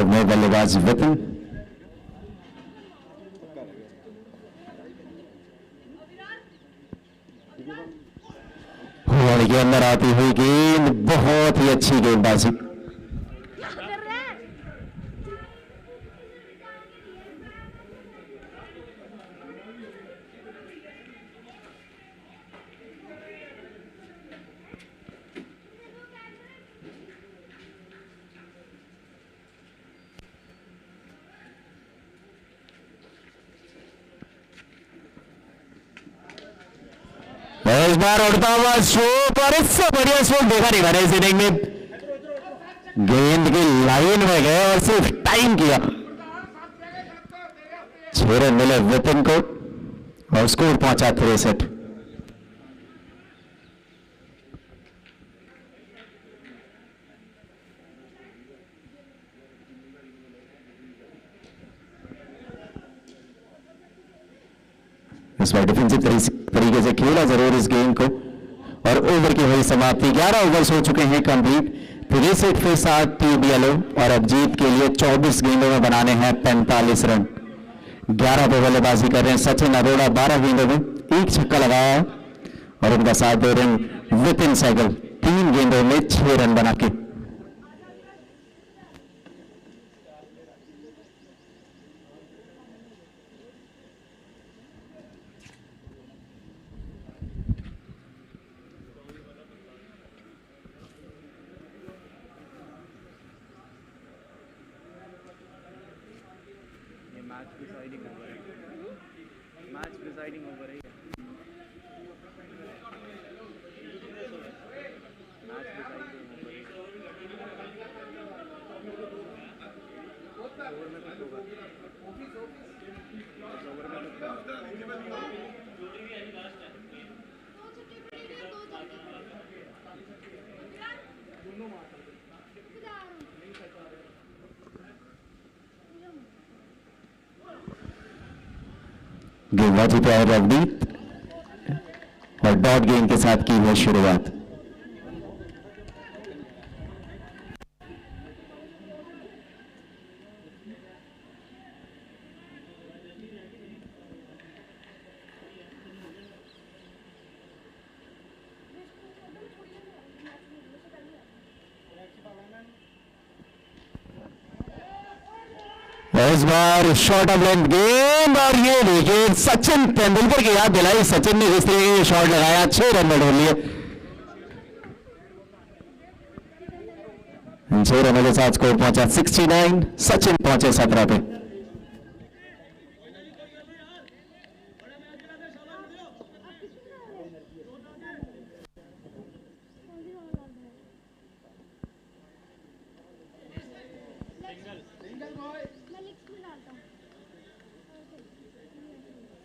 Speaker 1: नए बल्लेबाज विपिन, आती हुई गेंद, बहुत ही अच्छी गेंदबाजी। इस बार उड़ता हुआ स्ट्रोक, और इससे बढ़िया स्ट्रोक देखा नहीं मैंने इस इनिंग में। गेंद की लाइन में गए और सिर्फ टाइम किया। 6 रन मिले विपिन को और स्कोर पहुंचा 63। इस बार डिफेंसिव तरीके से खेला जरूर इस गेम को, और ओवर की हुई समाप्ति। 11 ओवर्स हो चुके हैं कंप्लीट। 63 के साथ टीम येलो, और अब जीत के लिए 24 गेंदों में बनाने हैं 45 रन। 11 पे बल्लेबाजी कर रहे हैं सचिन अरोड़ा। 12 गेंदों में 1 छक्का लगाया है, और उनका साथ दे रहे हैं विपिन सहगल। 3 गेंदों में 6 रन बना के।
Speaker 2: मैच डिसाइडिंग ओवर है। मैच डिसाइडिंग ओवर है। मैच डिसाइडिंग ओवर है। ओवर में कुछ होगा। ओवर में कुछ होगा।
Speaker 1: गेंदबाजी पे आए रवनीत, और डॉट गेंद के साथ की है शुरुआत। इस बार शॉर्ट ऑफ लेंथ गेंद, और ये देखिए सचिन तेंदुलकर की याद दिलाई। सचिन ने इस तरीके की शॉट लगाया, 6 रन में ढूंढ लिए। 6 रनों के साथ स्कोर पहुंचा 69। सचिन पहुंचे 17 पे।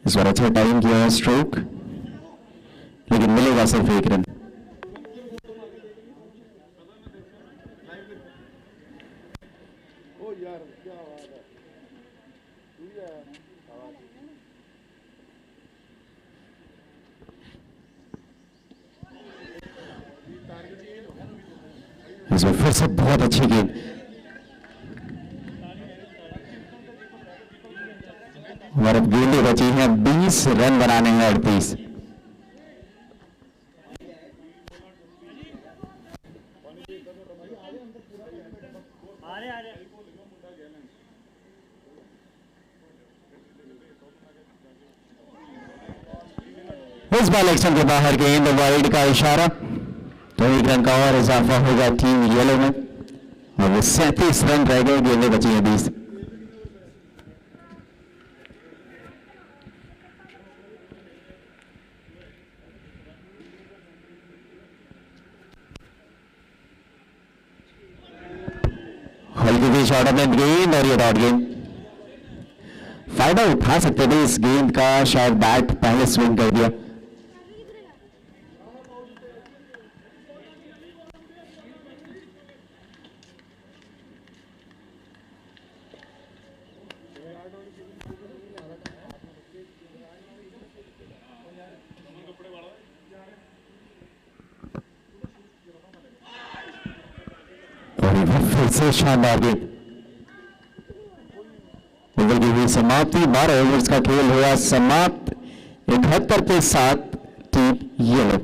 Speaker 1: इस बार अच्छा टाइम किया है स्ट्रोक, लेकिन मिलेगा सिर्फ 1 रन। इस बार फिर से बहुत अच्छी गेंद, और अब गेंदें बची हैं 20 रन बनाने हैं 38। इस बार इलेक्शन के बाहर गेंद, वाइड का इशारा, तो 1 रन का और इजाफा होगा टीम येलो में, और वो 37 रन रह गए। गेंदें बची हैं 20। हल्की सी शॉर्ट ऑफ लेंथ गेंद, और ये डॉट गेंद। फायदा उठा सकते थे इस गेंद का, शायद बैट पहले स्विंग कर दिया। फिर से शानदार गेंद, ओवर की हुई समाप्ति। 12 ओवर्स का खेल हुआ समाप्त। 71 के साथ टीम येलो।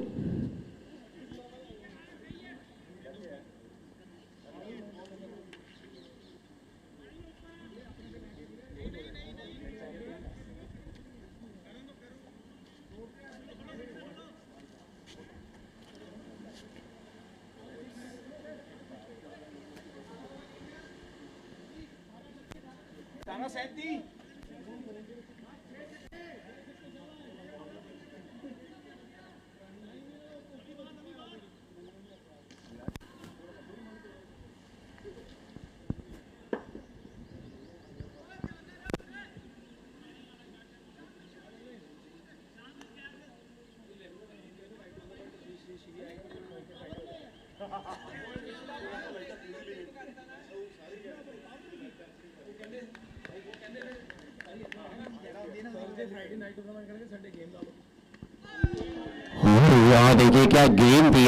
Speaker 1: और यहाँ देखिए क्या गेम थी,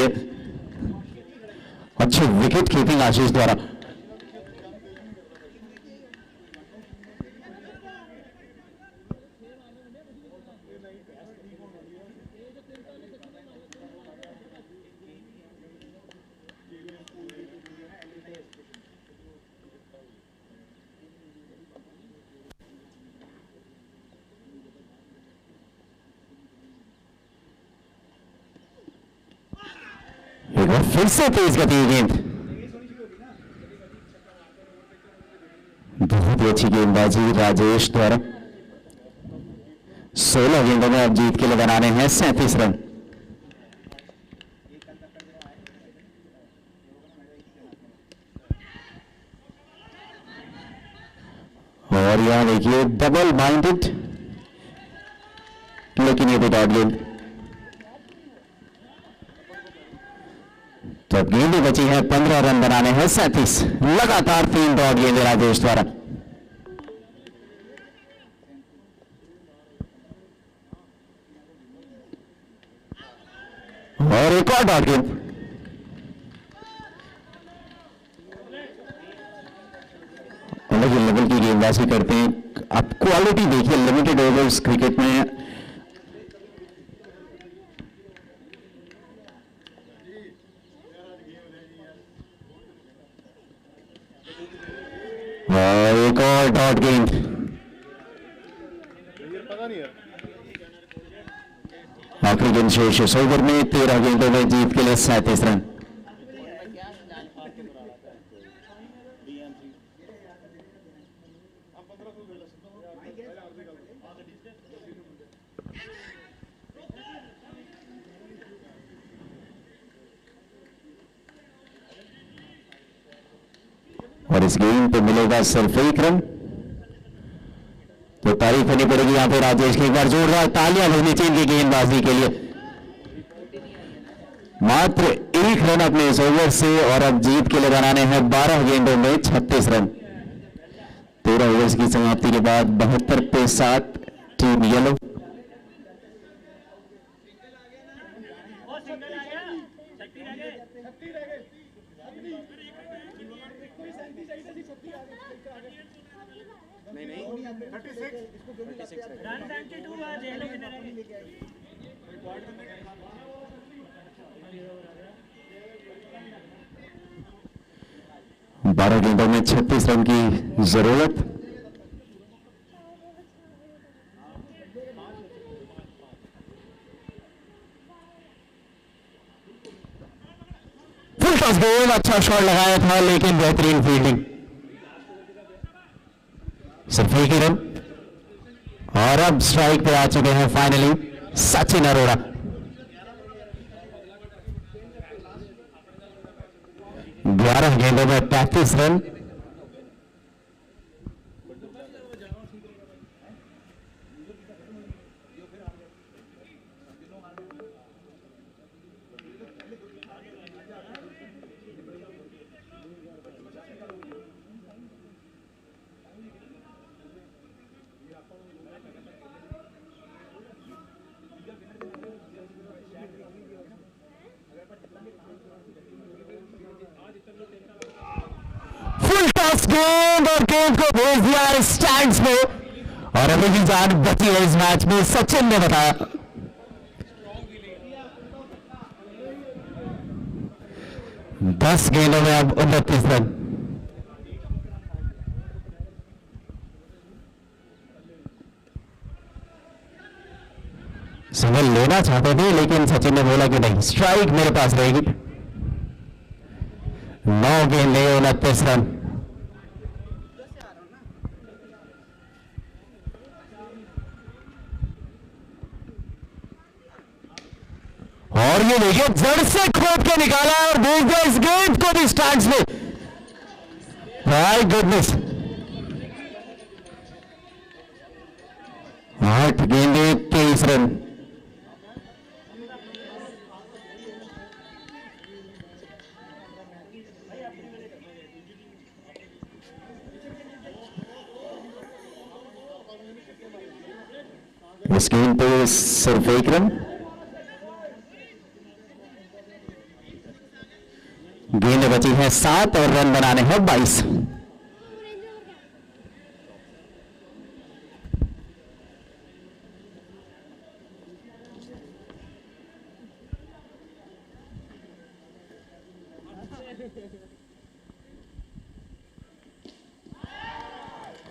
Speaker 1: अच्छी विकेट कीपिंग आशीष द्वारा। एक बार फिर से तेज गति की गेंद, बहुत ही अच्छी गेंदबाजी राजेश द्वारा। 16 गेंदों में अब जीत के लिए बनाने हैं 37 रन। और यहां देखिए डबल माइंडेड, लेकिन ये भी डॉट गेंद। तो अब गेंदें बची है, 15 रन बनाने हैं 37। लगातार 3 डॉट गेंदें राजेश द्वारा। और एक और डॉट गेंद। अलग लेवल की गेंदबाजी करते हैं। आप क्वालिटी देखिए लिमिटेड ओवर्स क्रिकेट में। और एक और डॉट गेंद। आखिरी गेंद शेष इस ओवर में, 13 गेंदों में जीत के लिए 37 रन। और इस गेम पे मिलेगा सिर्फ 1 रन। तो तारीफ होनी पड़ेगी यहां पे राजेश की। एक बार जोरदार तालियां बजनी चाहिए गेंदबाजी के लिए। मात्र 1 रन अपने इस ओवर से, और अब जीत के लिए बनाने हैं 12 गेंदों में 36 रन। 13 ओवर्स की समाप्ति के बाद 72 पे 7 टीम येलो। बारह गेंदों में 36 रन की जरूरत। फुल टॉस बॉल, अच्छा शॉट लगाया था लेकिन बेहतरीन फील्डिंग। सिर्फ 1 रन। और अब स्ट्राइक पे आ चुके हैं फाइनली सचिन अरोड़ा। ग्यारह गेंदों में 35 रन। गेंद और गेंद को भेज दिया स्टैंड्स में, और अभी भी जान बची है इस मैच में, सचिन ने बताया। दस गेंदों में अब 29 रन। सिंगल लेना चाहते थे लेकिन सचिन ने बोला कि नहीं, स्ट्राइक मेरे पास रहेगी। 9 गेंद ले 29 रन। ये जड़ से खोद के निकाला और भेज दिया इस गेंद को भी स्टैंड्स में। माय गुडनेस, 8 गेंदे 23 रन। इस गेंद पे सिर्फ 1 रन। गेंद बची है 7 और रन बनाने हैं 22।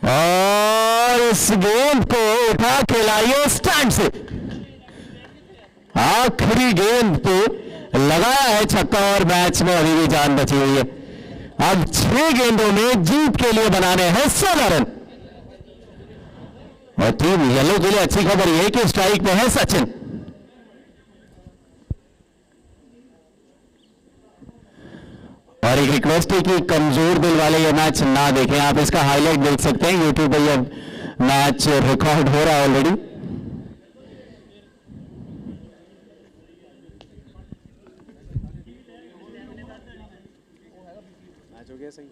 Speaker 1: और इस गेंद को उठा के लाइए स्टैंड से। आखिरी गेंद पे लगाया है छक्का और मैच में अभी भी जान बची हुई है। अब 6 गेंदों में जीत के लिए बनाने हैं 16 रन। और टीम येलो के लिए अच्छी खबर यह है कि स्ट्राइक में है सचिन। और एक रिक्वेस्ट है कि कमजोर दिल वाले ये मैच ना देखें। आप इसका हाईलाइट देख सकते हैं यूट्यूब पर, यह मैच रिकॉर्ड हो रहा है ऑलरेडी।
Speaker 2: मैच हो गया सही।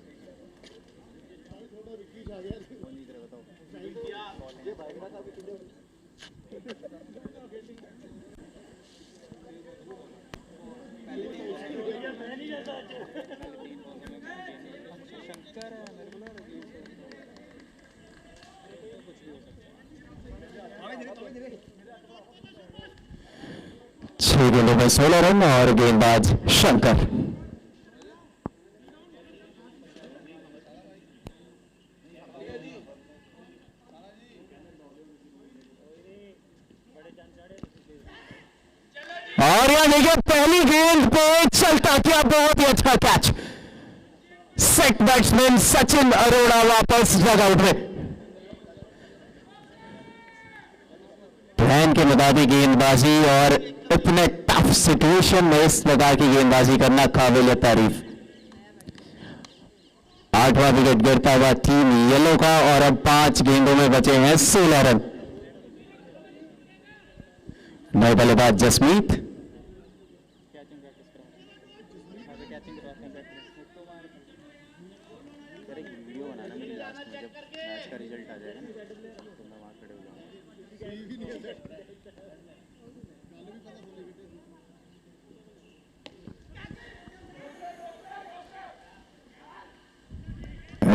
Speaker 1: छह गेंदों में 16 रन और गेंदबाज शंकर। और यहां देखिए पहली गेंद पे चलता किया, बहुत ही अच्छा catch. Set batsman Sachin Arora वापस डगआउट में। प्लान के मुताबिक गेंदबाजी और इतने टफ सिचुएशन में इस प्रकार की गेंदबाजी करना काबिल तारीफ। 8वां विकेट गिरता हुआ टीम येलो का और अब 5 गेंदों में बचे हैं 16 रन। नए बल्लेबाज जसमीत।
Speaker 2: वीडियो बनाना मेरी लास्ट में, जब मैच का रिजल्ट आ जाएगा ना तो मैं वहाँ खड़े हो जाऊँगा।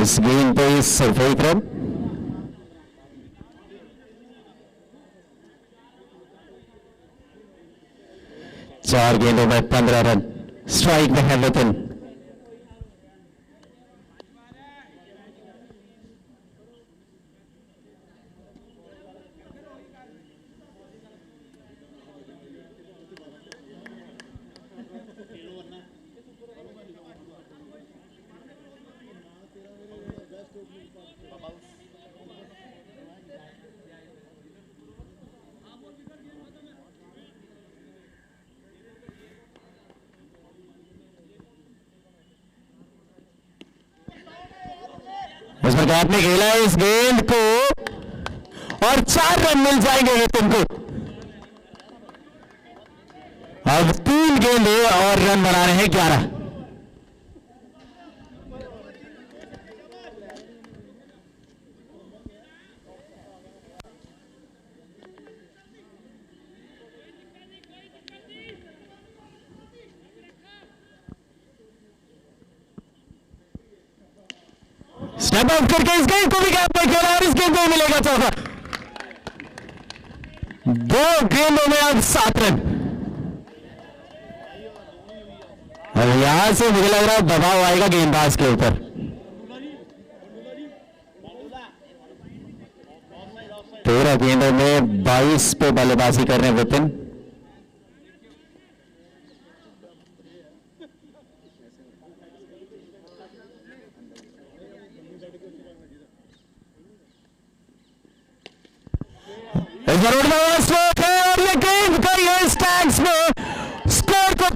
Speaker 1: इस गेंद पे सिर्फ 1 रन। चार गेंदों में 15 रन। स्ट्राइक में है विपिन। इसमें आपने खेला है इस गेंद को और 4 रन मिल जाएंगे विपिन को। अब 3 गेंदे और रन बना रहे हैं 11। स्टेप आउट करके इस गेंद को भी गैप में खेला और इस गेंद में मिलेगा चौका। 2 गेंदों में अब 7 रन। और यहां से मुझे लग रहा है दबाव आएगा गेंदबाज के ऊपर। तेरह गेंदों में 22 पे बल्लेबाजी कर रहे हैं विपिन। और ये गेंद का ये स्टैंड्स में स्कोर को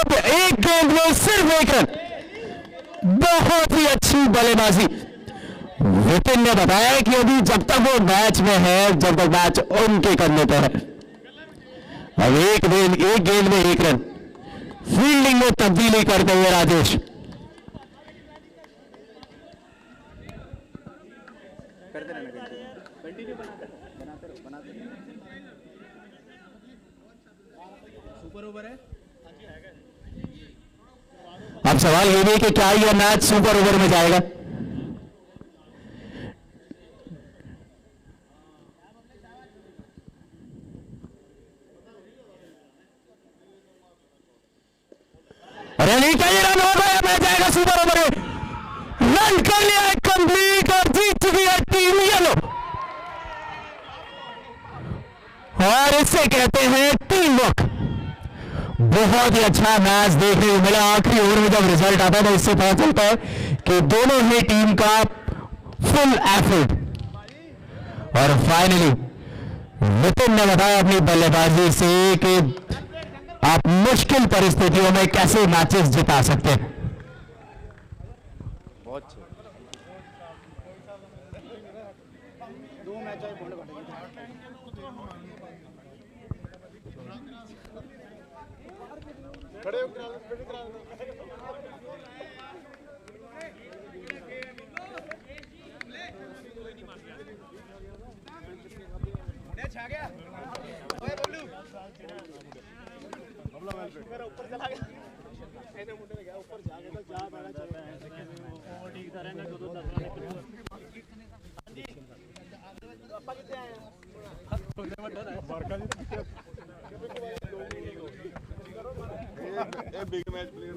Speaker 1: अब एक गेंद में सिर्फ एक रन, बहुत ही अच्छी बल्लेबाजी। विपिन ने बताया कि अभी जब तक वो मैच में है, जब तक मैच उनके करने पर है। अब एक गेंद में एक रन, फील्डिंग में तब्दीली करते हुए राजेश।
Speaker 3: करते रहना, कंटिन्यू बनाते रहो। सुपर ओवर है।
Speaker 1: अब सवाल ये भी कि क्या यह मैच सुपर ओवर में जाएगा। क्या ये रन होगा या मैच जाएगा सुपर ओवर में? रन कर लिया है कंप्लीट और जीत चुकी है टीम येलो। और इसे कहते हैं टीम वर्क। बहुत ही अच्छा मैच देखने को मिला। आखिरी ओवर में जब रिजल्ट आता है तो इससे पता चलता है कि दोनों ही टीम का फुल एफर्ट। और फाइनली विपिन ने बताया अपनी बल्लेबाजी से कि आप मुश्किल परिस्थितियों में कैसे मैचेस जिता सकते हैं।
Speaker 3: बहुत अच्छे 2 मैच आए बोले खड़े छा गया ओए बबलू मेरा ऊपर चला गया मैंने मुंडे में गया ऊपर जा गया जा बैठा चलो वो ठीक था रहना 2-2 10 रन जी पापा कितने आए बरका ये बिग मैच प्लेयर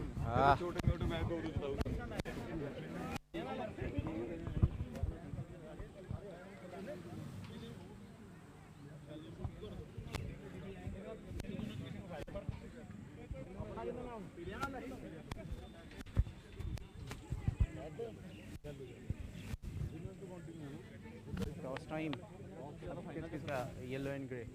Speaker 3: छोटे-छोटे मैच को जिताऊंगा।
Speaker 2: Toss time. Yellow and grey.